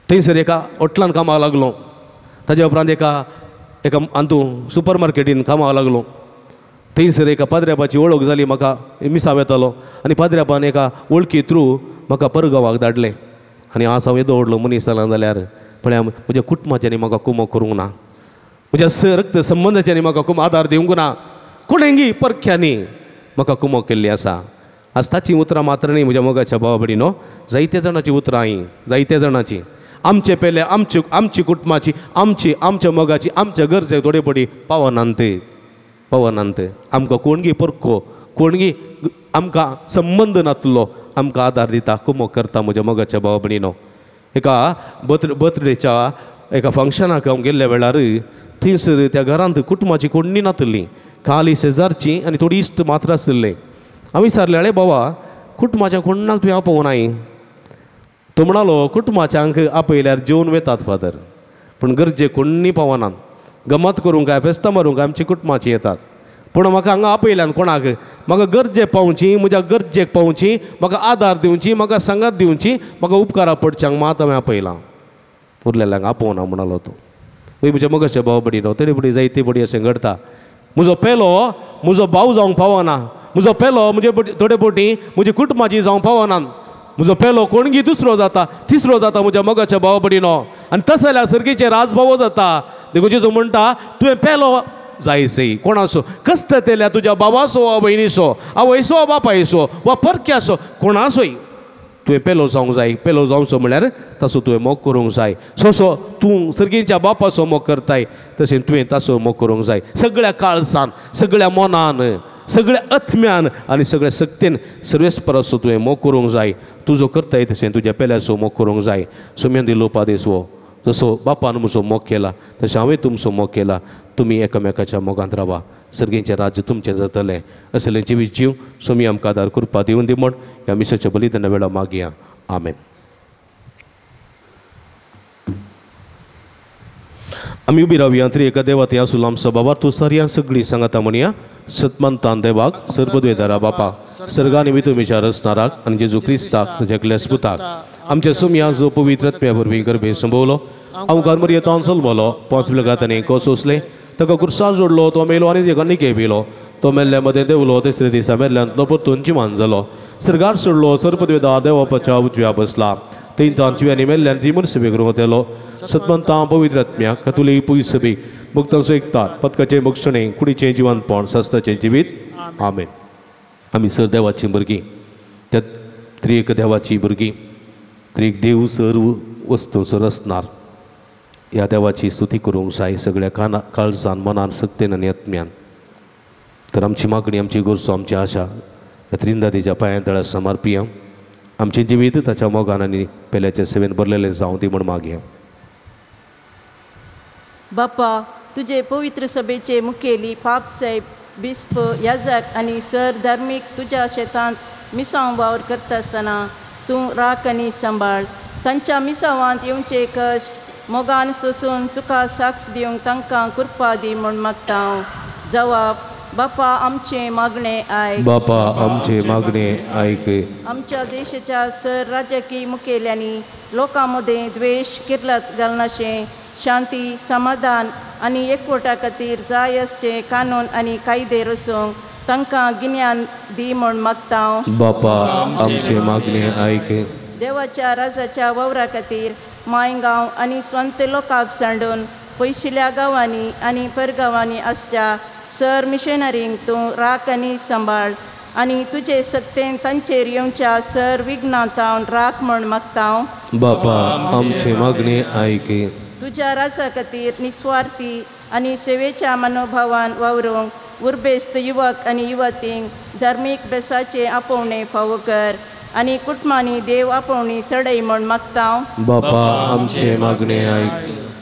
थंयसर एका हॉटलान कामाक लागलो ताज्या उपरांत एका हातूं सुपर मार्केटीन कामाक लागलो थंयसर एका पाद्र्यापाची वळख जाली म्हाका मिसाव येतालो आनी पाद्र्यापान एका वळखी थ्रू म्हाका परगांवाक धाडलें आनी आज हांव येदो व्हडलो मनीस जालां जाल्यार पळय म्हज्या कुटुंबाच्यांनी म्हाका कुमो करूंक ना म्हज्या रक्त संबंदाच्यांनी म्हाका कुमो आदार दिवंक ना कोणेंगी परख्यांनी म्हाका कुमो केल्ली आसा आज ताची उतरां मात्र न्ही म्हज्या मोगाच्या भावा भयणीनो जायत्या जाणांची उतरां ही जायत्या जाणांची आमचे पयले आमची कुटुंबाची आमच्या मोगाची आमच्या गरजेक थोडे पडी पावनांत आमकां कोणगी परखो कोणगी आमकां संबंद नातलो आमकां आदार दिता कुमो करता म्हज्या मोगाच्या भावा भयणीनो एका बर्थडेच्या एका फंक्शनाक हांव गेल्ल्या वेळार थंयसर त्या घरांत कुटुंबाची कोणी नातली खाली शेजारची आनी थोडी इश्ट मात्र आसले हांव विचारलें आरे बाबा कुटुंबाच्या कोणाक तुवें आपोवनाय तो म्हणालो कुटुंबाच्यांक आपयल्यार जेवन वेतात फादर पूण गरजेक कोणी पावनात गमत करूंक काय फेस्तां मारूंक आमची कुटुंबाची येतात पूण म्हाका हांगा आपयल्यान कोणाक म्हाका गरजेक पावची म्हज्या गरजेक पावची म्हाका आदार दिवची म्हाका संगत दिवची म्हाका उपकाराक पडच्यांक मात हांवें आपयलां उरलेल्यांक आपोवना म्हणालो तो वय म्हज्या मोगाच्या भावा भयणीनो तरी बडी जायते बडी अशें घडटा म्हजो पेलो म्हजो भाव जावंक पावना म्हजो पेलो म्हणजे थोडे फावटी म्हजी कुटुंबाची जावंक पावना म्हजो पेलो कोणगी दुसरो जाता तिसरो जाता म्हज्या मोगाच्या भावा भयणीनो आनी तशें जाल्यार सर्गेचे राजभाव जाता देखून जेजू म्हणटा तुवें पेलो जायसय कोणाचो कश्ट केल्या तुज्या भावाचो वा भयणीचो आवयचो वा बापायचो वा परक्याचो कोणाचोय तुवें पेलो जावंक जाय पेलो जावचो म्हळ्यार तसो तुवें मोग करूंक जाय सोसो तूं सर्गेच्या बापाचो मोग करताय तशें तुवें ताचो मोग करूंक जाय सगळ्या काळजान सगळ्या मनान सगळ्या आत्म्यान आनी सगळ्या शक्तीन सर्वेस्पराचो तुवें मोग करूंक जाय तूं जो करताय तशें तुज्या पेल्याचो मोग करूंक जाय सोम्यांदी लोपादेस वो जसो बापान म्हजो मोग केला तशें हांवें तुमचो मोग केला तुमी एकामेकाच्या मोगांत रावा सर्गेचें राज्य तुमचें जातलें असलें जिवीत जीव सोमी आमकां आदार कृपा दिवन दी म्हण ह्या मिसाच्या बलिदाना वेळा मागया आमेन. आमी उबी रावया तरी एका देवात या सुलाम सभावार तू सारया सगळी सांगाता म्हणया सतमंतान देवाक सर्पद्वेदारा बापा सर्गानी मी तुमीच्या रचनाराक आणि जेजू क्रिस्ताक तुझ्या क्लेस्पुताक आमच्या सुमया जो पवित्रत्म्या वरवीं गर्भे संभवलो अवघार मर्यादान सलमलो 5 विलगातांनी कोसोसले ताका कुर्सार जोडलो तो मेलो आनी तेका निके पिलो तो मेल्ल्या मध्ये देवलो तिसऱ्या दिसा मेल्ल्यांतलो परतून जिमान जालो सर्गार सोडलो सर्पद्वेदार देवापाच्या उजव्या बसला थंय तांचव्यांनी मेल्ल्यान ती मनसभेक रोवतेलो सतमंतां पवित्रत्म्या कतुली पुयसबी मुक्तांचो एकतात पदकाचें मोक्षणें कुडीचें जिवंतपण सस्ताचें जिवीत आमेन. आमी सर देवाची भुरगीं त्या त्रिएक देवाची भुरगीं त्रिएक देव सर्व वस्तूंचो रचणार ह्या देवाची स्तुती करूंक जाय सगळ्या काळजान मनान सक्तेन आनी आत्म्यान. तर आमची मागणी आमची गोरसो आमची आशा ह्या त्रिंदादीच्या पांया तळ्यार समर्पिया आमचें जिवीत ताच्या मोगान आनी पेल्याच्या सेवेन भरलेलें जावं ती म्हण मागया. बाप्पा तुझे पवित्र सभेचे मुखेली पापसाहेब बिस्प याजक आणि सर धार्मिक तुझ्या शेतांत मिसांव वावर करता आसतना तूं राख आनी सांबाळ तांच्या मिसावांत येवचे कश्ट मोगान सोसून तुका साक्ष दिवंक तांकां कृपा दी म्हूण मागता हांव. जवाब बापा आमचे मागणे आयक. बापा आमचे मागणे आयक. आमच्या देशाच्या सर राजकीय मुखेल्यांनी लोकां मदें द्वेष किर्लत घालनाशें शांती समाधान आनी एकवटा खातीर जाय आसचे कानून आनी कायदे रचूंक तांकां गिन्यान दी म्हूण मागता हांव. बापा आमचे मागणे आयक. देवाच्या राजाच्या वावरा खातीर मायगांव आनी स्वंत लोकांक सांडून पयशिल्ल्या गांवांनी आनी परगांवांनी आसच्या सर मिशनरींक तूं राख आनी सांबाळ आनी तुजे सक्तेन तांचेर येवच्या सर विघ्नांतावन राख म्हूण मागता हांव. बापा आमचे मागणे आयक. तुज्या राजा खातीर निस्वार्थी आनी सेवेच्या मनोभावान वावरूंक उर्बेस्त युवक आनी युवतींक धार्मीक बेसाचे आपोवणे फावो कर आनी कुटुंबांनी देव आपोवणी सडय म्हूण मागता हांव. बापा आमचे मागणे आयक.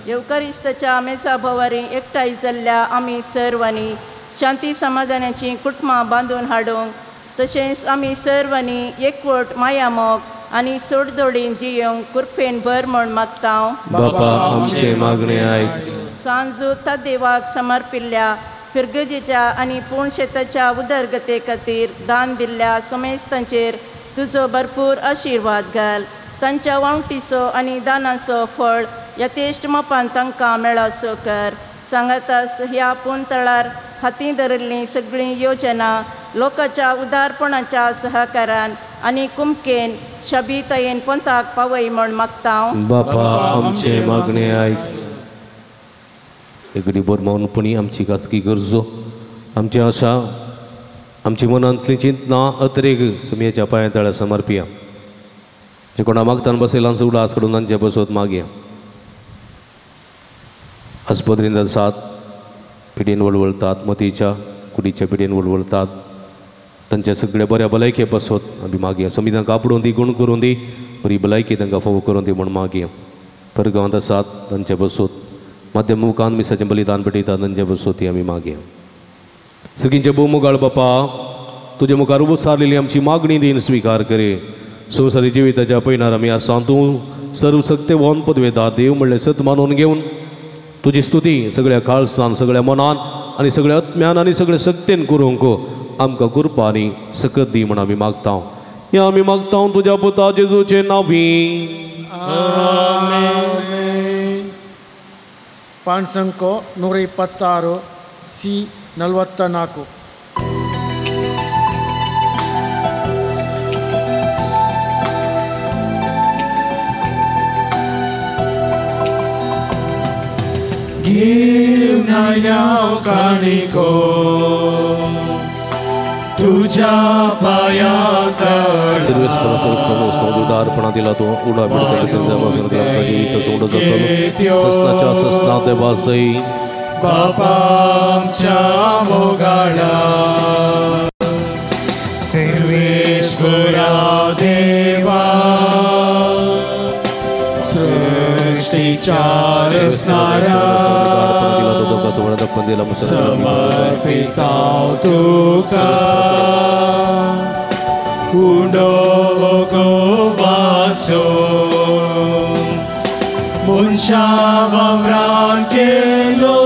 येवकारिस्ताच्या मेजा भोवारी एकठांय जाल्ल्या आमी सर्वांनी शांती समाधानाची कुटुंबां बांदून हाडूंक तशेंच आमी सर्वांनी एकवट माया मोग आनी सोडदोडीन जियोंक कृपेन भर म्हूण मागता हांव. बापा आमचे मागणे आयक. सांजू त्या देवाक समर्पिल्ल्या फिरगजेच्या आनी पूर्ण शेताच्या उदरगते खातीर दान दिल्ल्या समेस्तांचेर तुजो भरपूर आशिर्वाद घाल. तांच्या वावटीचो आनी दानाचो फळ यथेश्ट मोपान तांकां मेळासो कर. सांगातास ह्या पुंतळार हातीं धरिल्लीं सगळीं योजना लोकांच्या उदारपणाच्या सहकारान आनी कुमकेन शबीतायेन पंथाक पावय म्हूण मागता हांव. बापा आमचे मागणे आयक. एगडी बोरमावनपणी आमची खासगी गरजो आमची आशा आमची मनांतली चिंतना अतरेक सुमयेच्या पांया तळ्यार समर्पिया. जे कोणा मागतान बसयलां सुद्दां आज कडून तांचे बसोत मागया. आस्पत्रेंत सात पिडीन वळवळतात मतीच्या कुडीच्या पिडीन वळवळतात तांचे सगळे बऱ्या भलायके बसोत आमी मागया. समी तांकां आपडून दी गुण करून दी बरी भलायकी तांकां फावो करून दी म्हूण मागया. परगांवांत आसात तांचे बसोत मध्यम मुखान मिसाचें बलिदान पेटयतात तांचे बसोत ती आमी मागया. सगळींचे भोवमुगाळ बापा तुजे मुखार उसारलेली आमची मागणी दीन स्विकार करे. संवसारी जिविताच्या पैनार आमी आसा तूं सर्व सक्ते वोन पदवेदार देव म्हणलें सत मानून घेवन तुजी स्तुती सगळ्या काळजान सगळ्या मनान आनी सगळ्या आत्म्यान आनी सगळ्या सक्तेन करूंक आमकां कृपा आनी सकत दी म्हण आमी मागता. हें आमी मागता तुज्या पुता जेजूचे नांवी. पान संख्या 126 C44. गिरणाऱ्या काणिको तुझ्या पायात उदारपणा दिला तो उडा जीवित सोड ससनाच्या ससनात वासई बापाच्या मोगाळा सर्वेश्वरा देवा सृष्टीच्या रचणारा समर्पिता तुका उडो वाचो उंचा वावरान केलो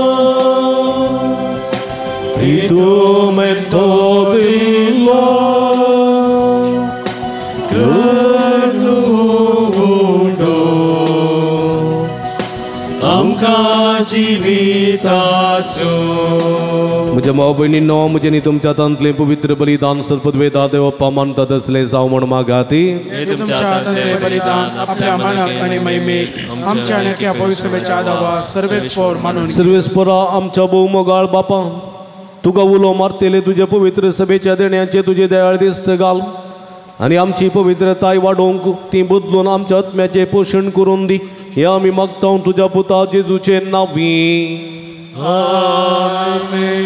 तुमें तो दिलो करनुंडो आमका जिविताचो म्हज्या भाव भयणींनो म्हजें न्ही तुमच्या हातांतलें पवित्र बलिदान सर्पद्वेता देवप्पा मानतात असलें जावं म्हण मागाती हे तुमच्या हातांतले बलिदान आपल्या मानाक आणि महिमेक आमच्या नक्या पवित्र सभेच्या आदावा सर्वेस्पोर मानून सर्वेस्परा आमच्या भोव मोगाळ बापा तुका उलो मारतेले तुझे पवित्र सभेच्या देण्याचे तुझे दयाळ दिश्ट घाल आणि आमची पवित्रताय वाडोवंक ती बदलून आमच्या आत्म्याचे पोषण करून दी हे आमी मागता तुझ्या पुता जेजूचे नांवी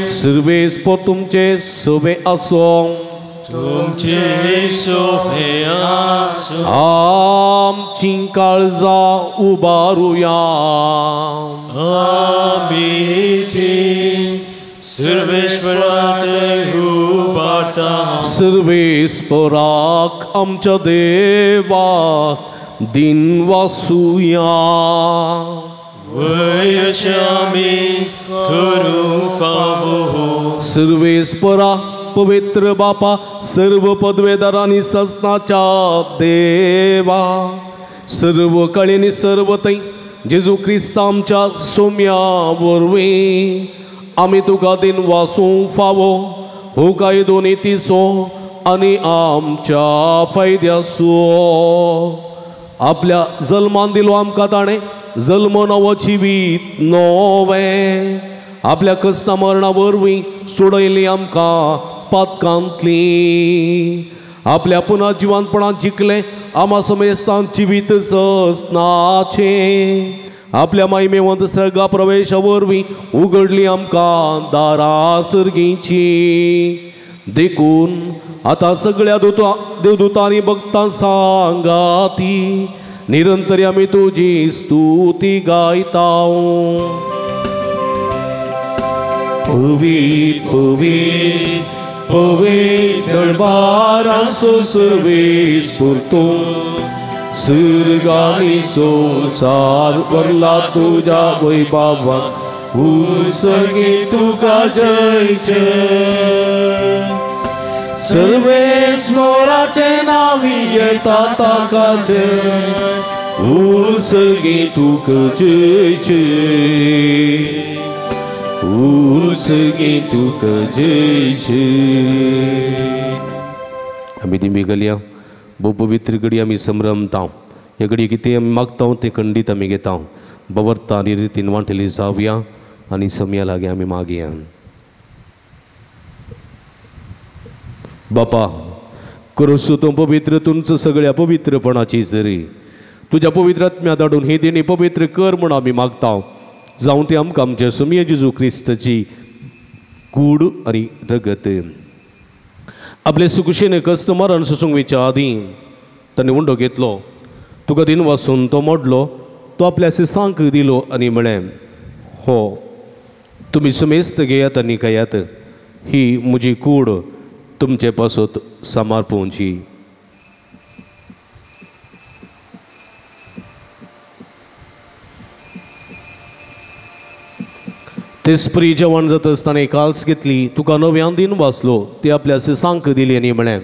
सर्वेस्पर तुमचे सोबे आसो तुमचे सोबे आसो आमची काळजां उबारुया आमी सर्वेश्वरात उबारता सर्वेस्पराक आमच्या देवाक दिन वासुया वयशामी करूं फावो सर्वेस्परा पवित्र बापा सर्व पदवेदारांनी ससनाच्या देवा सर्व कळेनी सर्व तै जेजू क्रिस्त आमच्या सोम्या वरवीं आमी तुका दिन वासूंक फावो हो काय दोनी तिसो आनी आमच्या फायद्यासो आपल्या जल्मान दिलो आमकां ताणें जल्म नवो जिवीत नोवें आपल्या कस्ता मरणा वरवीं सोडयली आमकां पातकांतली आपल्या पुनर्जिवानपणांत जिखलें आमा समेस्तान जिवीत ससनाचें आपल्या महिमेवंत सर्गा प्रवेशा वरवीं उगडली आमकां दारां सर्गीची देखून आतां सगळ्या देवदूतांनी भक्तां सांगाती निरंतरी आमी तुजी स्तुती गायता पवित्र पवित्र पवित्र दरबाराचो सर्वेस्पर तूं सर्गानी संसार भरला तुझ्या वैभवान उसर्गी तुका जय जय सर्वेस्पराचे नावी येता ताका जय उसर्गी तुका जय जय उसर्गी तुका जय जय आमी दिमी गलिया बहु पवित्र घडी आमी संभ्रमता हे घडी कितें आमी मागता तें खंडीत आमी घेता बवरता आनी रितीन वांटेली जावया आनी समया लागीं आमी मागया बापा करसो तूं पवित्र तुमचो सगळ्या पवित्रपणाची जरी तुज्या पवित्र आत्म्या धाडून ही देणी पवित्र कर म्हूण आमी मागता जावं ती आमकां आमच्या सुमये जेजू क्रिस्ताची कूड आनी रगत आपले सुकुशेन कस्टमरान सुसूंक आदीं ताणें उंडो घेतलो तुका दिन वासून तो मोडलो तो आपल्या सिसांक दिलो आनी म्हळें हो तुमी समेस्त घेयात आनी खायात ही म्हजी कूड तुमचे पासत समर्पोवची तेस्परी जेवण जाता आसतना एक काल्स घेतली तुका नव्यान दिन वाचलो ती आपल्या सिसांक दिली आनी म्हळें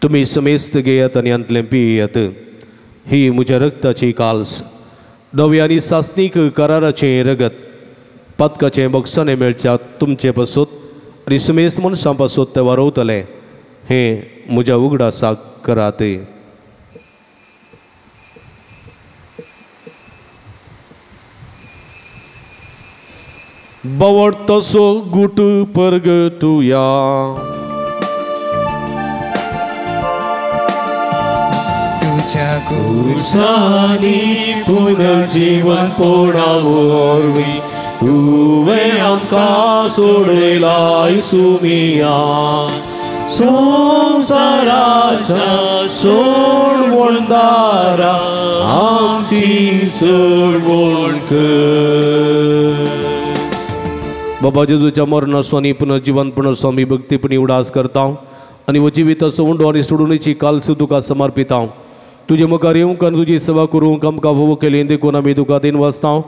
तुमी समेस्त घेयात आनी अंतलें पियेयात ही म्हज्या रक्ताची काल्स नव्या आनी सासनीक कराराचें रगत पदकाचें बक्षांनी मेळच्यात तुमचे पासत आनी समेस्त मनशां पासत ते वारोवतले हें म्हज्या उगडासाक करात बवडतसो गुट परगटुया तुझ्या कुर्सानी पुनर्जीवन पोडावरवी तुवें आमकां सोडयलाय सुमिया संवसाराच्या सोडवणदारा आमची सोडवण कर बाबा जेजूच्या मरणासो पुनर्जीवनपणासो आमी भक्तीपणी उडास करता आनी वो जिविताचो उंडो आनी सोडुणीची काल्स तुका समर्पिता तुजे मुखार येवंक आनी तुजी सेवा करूंक आमकां फोव केली देखून आमी तुका दिन वाचता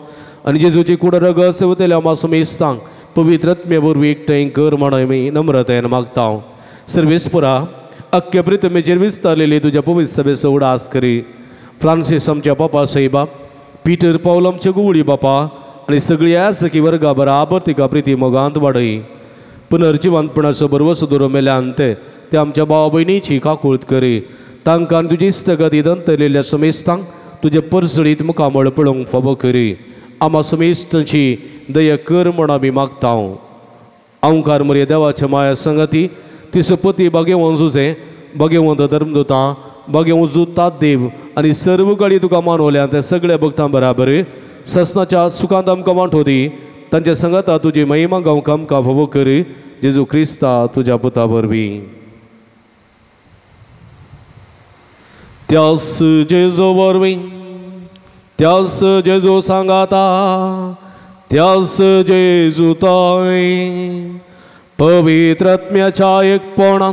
आनी जेजूची कूड रगत सेवतेल्या आमा समेस्तांक पवित्रत्मे वरवीं एकठांय कर म्हण आमी नम्रतायेन मागता. सर्वेस्परा अख्ख्या प्रितमेचेर विस्तारलेली तुज्या पवित्र सभेचो उडास करी. फ्रांसीस आमच्या बापा साहेबा, पिटर पावल आमच्या गुवळी बापा आनी सगळ्या सखी वर्गा बराबर तिका प्रिती मोगांत वाडय. पुनर्जिवंतपणाचो बरवसो दवरून मेल्यान ते आमच्या भावा भयणीची काकुळट करी. तांकां तुजी इस्तगती दंतलेल्या समेस्तांक तुजे परसळीत मुखामळ पळोवंक फावो करी. आमा समेस्तांची दया कर म्हण आमी मागता. ओंकार मरे देवाच्या माया संगती तिचो पती भाग्यवंत जुजे, भाग्यवंत धर्मदूता, भाग्यवंत जुतात देव आनी सर्व गाडी तुका मानवल्या त्या सगळ्या भक्तां बराबर ससनाच्या सुखांत आमकां वांटो दी. तांच्या संगता तुजी महिमा गावंक आमकां फावो कर. जेजू क्रिस्ता तुज्या पुता वरवीं. त्यास जेजू वरवीं, त्यास जेजू सांगाता, त्यास जेजू ताय पवित्रात्म्याच्या एकपणान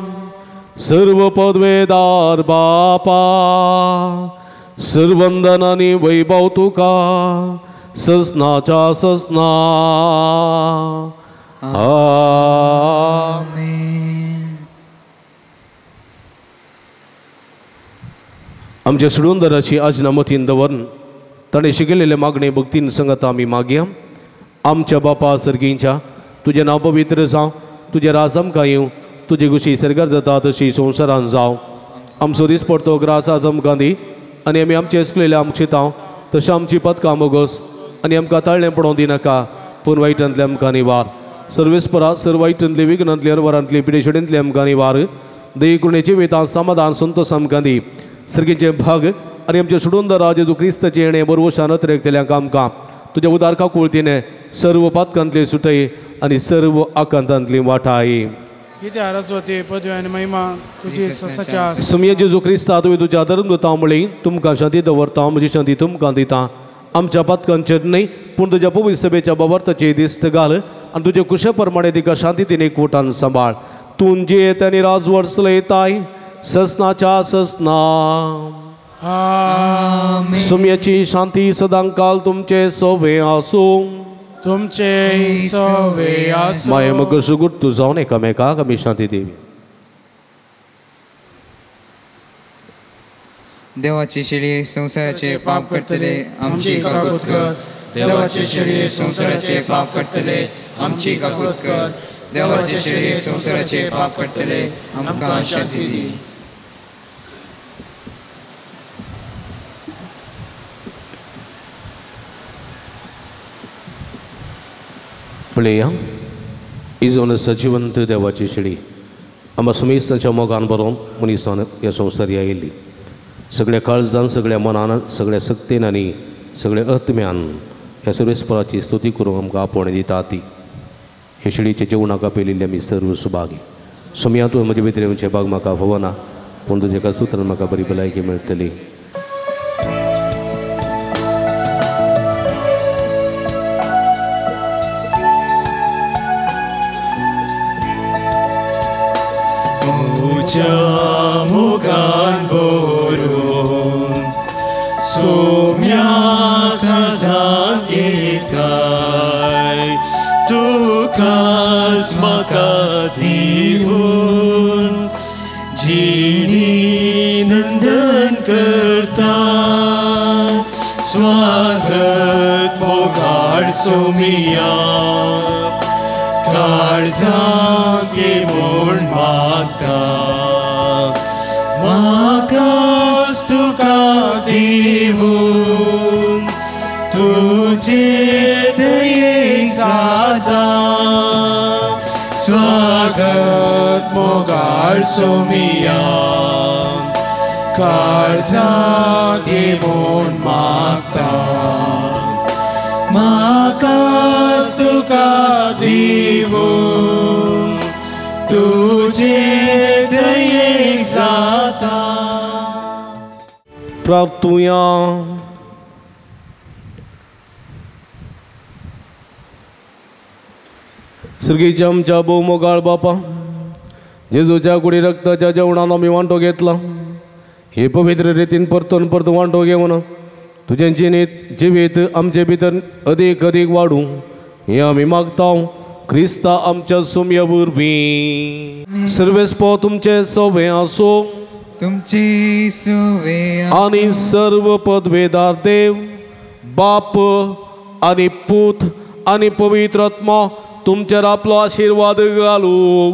सर्व पदवेदार बापा सर्वंदन आनी वैभव तुका ससनाच्या ससना. आमेन. आमच्या सुडोंदराची आजना मतीन दवरून ताणें शिकयलेले मागणे भक्तीन संगत आमी मागया. आमच्या बापा सर्गींच्या तुजें नांव पवित्र जावं, तुजें राज आमकां येवं, तुजी कुशी सरकार जाता तशी संवसारान जावं. आमचो दीस पडतो ग्रास आज आमकां दी आनी आमी आमचे इसकलेले आमची तांव तशें आमची पदकां मोगोस आनी आमकां ताळ्ळें पडोवंक दिनाका पूण वायटांतले आमकां निवार. सर्वेस्परा सर्व वायटांतली विघ्नांतली अनवरांतली पिडेशडेंतली आमकां निवार. दये करुणेची वेतां समाधान संतोश आमकां दी. सर्गीचे भाग आनी आमचे सुडोंदरा जेजू क्रिस्ताचे येणे बरोवशान अतिरेकतेल्यांक आमकां तुज्या उदार काकुळतीने सर्व पातकांतली सुटय आनी सर्व आकांतांतली वाटाय. कितें आरस्वती पदवी आनी महिमा तुजी ससाच्या सुमय जेजू क्रिस्ता तुवें तुज्या धर्मदूतां मुळी तुमकां शांती दवरता. म्हजी शांती तुमकां दिता. आमच्या पातकांचेर न्हय पूण तुज्या पवित्र सभेच्या बाबर्ताचे दिस्त घाल आनी तुजे कुशे प्रमाणे तिका शांतीतीन एकवटान सांबाळ. तूं जेत आनी राजवट चलयताय ससनाच्या ससना. सुमयाची शांती सदांकाल तुमचे सोवे आसूं. तुमचे सवे आसूं. माये मग सुगुट जावन एकामेकाक आमी शांती देवी. देवाची शेळी संसाराचे पाप करतले आमची काकुळट कर. देवाची शेळी संसाराचे पाप करतले आमची काकुळट कर. देवाची शेळी संसाराचे पाप करतले आमकां शांती दी. पळया इजोन सजिवंत देवाची शेळी आमच्या समेस्तांच्या मोगान बरोवन मनिसान ह्या संवसारी आयिल्ली. सगळ्या काळजान, सगळ्या मनान, सगळ्या सक्तीन आनी सगळ्या आत्म्यान ह्या सर्वेस्पराची स्तुती करूंक आमकां आपोवणें दिता ती. हे शेळीचे जेवणाक आपयलेली आमी सर्व सुभागी. सुमया तूं म्हजे भितर येवचे भाग म्हाका फावना पूण तुजे कसुत्रान म्हाका बरी भलायकी मेळटली. मोगान बरोवन सोम्या काळजांत येताय तुकाच म्हाका दिवून जिणी नंदन करता. स्वागत मोगाळ सोमिया काळजांत ये म्हूण मागता. म्हाकाच तुका दिवून तुजे दयेक जाता. स्वागत मोगाळ सोमिया काळजांत ये म्हूण मागता. म्हाकाच तुका दिवून तुजे दयेक जाता. प्रार्थुया. सर्गीच्या आमच्या भोवमोगाळ बापा जेजूच्या कुडी रक्ताच्या जेवणान आमी वांटो घेतला. हे पवित्र रितीन परतून वांटो घेवन तुझे जिवीत आमचे भितर अदीक वाडूं हे आमी मागता क्रिस्ता आमच्या सुम्या वरवीं सर्वेस्पो तुमचे सवे आसो तुमची सुवे आनी सर्व पदवेदार देव बाप आनी पूत आनी पवित्र आत्मा तुमचेर आपलो आशीर्वाद घालूं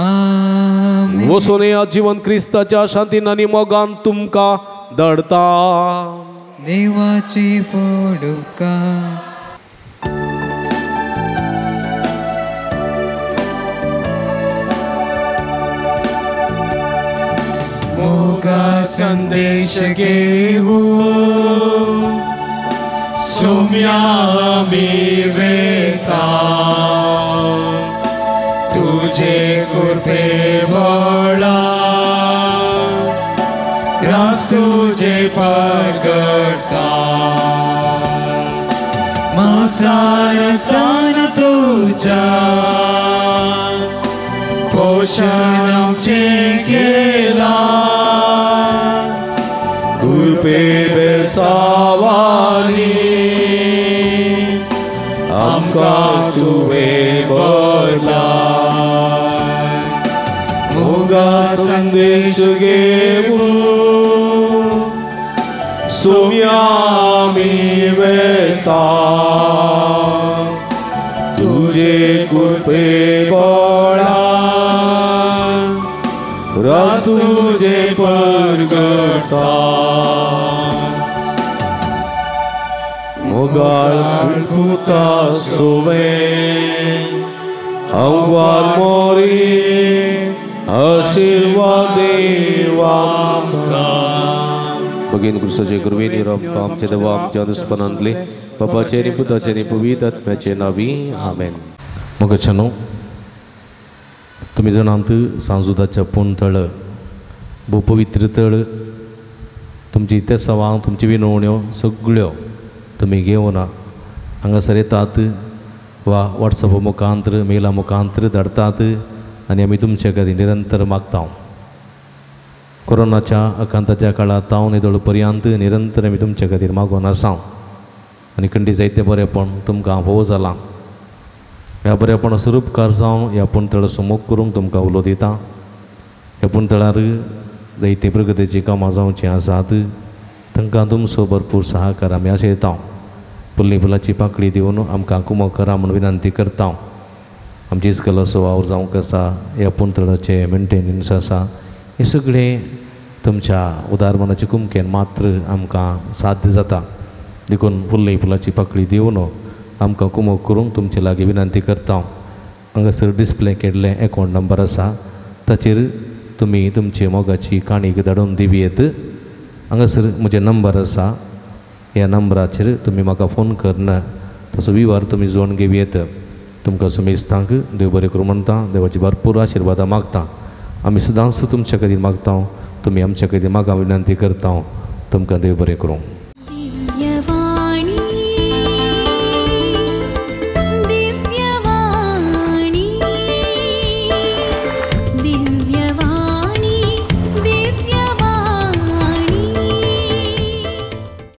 आमीन. वचून या जीवन क्रिस्ताच्या शांतीन आनी मोगान तुमकां धाडता. देवाची पोडुका मोगा संदेश घेऊ सोम्या आमी वेता तुझे कृपे व्हडा रास तुझे परगडता मासारतान तुझ्या पोषण आमचे केला कृपे बेसावानी आमकां तुवें बला मोगा संदेश घेऊ सोम्या आमी वेता तुझे कृपे बळा रास तुझे परगडता मोगाळ पुता सोवे आव्हान मोरी आशीर्वाद देवा भगीन क्रिस्ताचे कृपेन आमकां आमचे देवा आमच्या दुस्पनांतले बापाचे आनी पुताचे आनी पवित्र आत्म्याचे नावी आमेन. मोगाचनो तुमी जाणात सांजुदाच्या पुणतळ भोव पवित्र तळ तुमची तेसावां तुमची विनवण्यो सगळ्यो तुमी घेवन हांगासर येतात वा वॉट्सॅप मुखांतर मेला मुखांतर धाडतात आनी आमी तुमचे खातीर निरंतर मागता. कोरोनाच्या आकांताच्या काळात तावन निदळ पर्यंत निरंतर आमी तुमचे खातीर मागोन आसा आनी खंडी जायते बरेपण तुमकां फोव जालां. ह्या बरेपणा स्वरूपकार जावन ह्या पुणतळ सुमोग करूंक तुमकां उलो दिता. ह्या पुणतळार जायती प्रगतीची कामां जावचीं आसात तांकां तुमचो भरपूर सहकार आमी आशयता. फुल्ली फुलाची पाकळी दिवन आमकां कुमो करा म्हूण विनंती करता. आमची इस्कल असो वावर जावंक आसा ह्या पुणतळाचे मेंटेनन्स आसा हे सगळें तुमच्या उदारमनाच्या कुमकेन मात्र आमकां साध्य जाता. देखून फुल्ली फुलाची पाकळी दिवन आमकां कुमो करूंक तुमचे लागीं विनंती करता. हांगासर डिस्प्ले केल्ले अकावंट नंबर आसा ताचेर तुमी तुमची मोगाची काणीक धाडून दिवयेत. हांगासर म्हजे नंबर आसा ह्या नंबराचेर तुमी म्हाका फोन करन तसो विवार तुमी जोडून घेवयेत. तुमकां सुमेस्तांक देव बरें करूं म्हणटा. देवाची भरपूर आशिर्वादां मागता. आमी सदांच तुमचे खातीर मागता. तुमी आमचे खातीर म्हाका विनंती करता. तुमकां देव बरें करूं.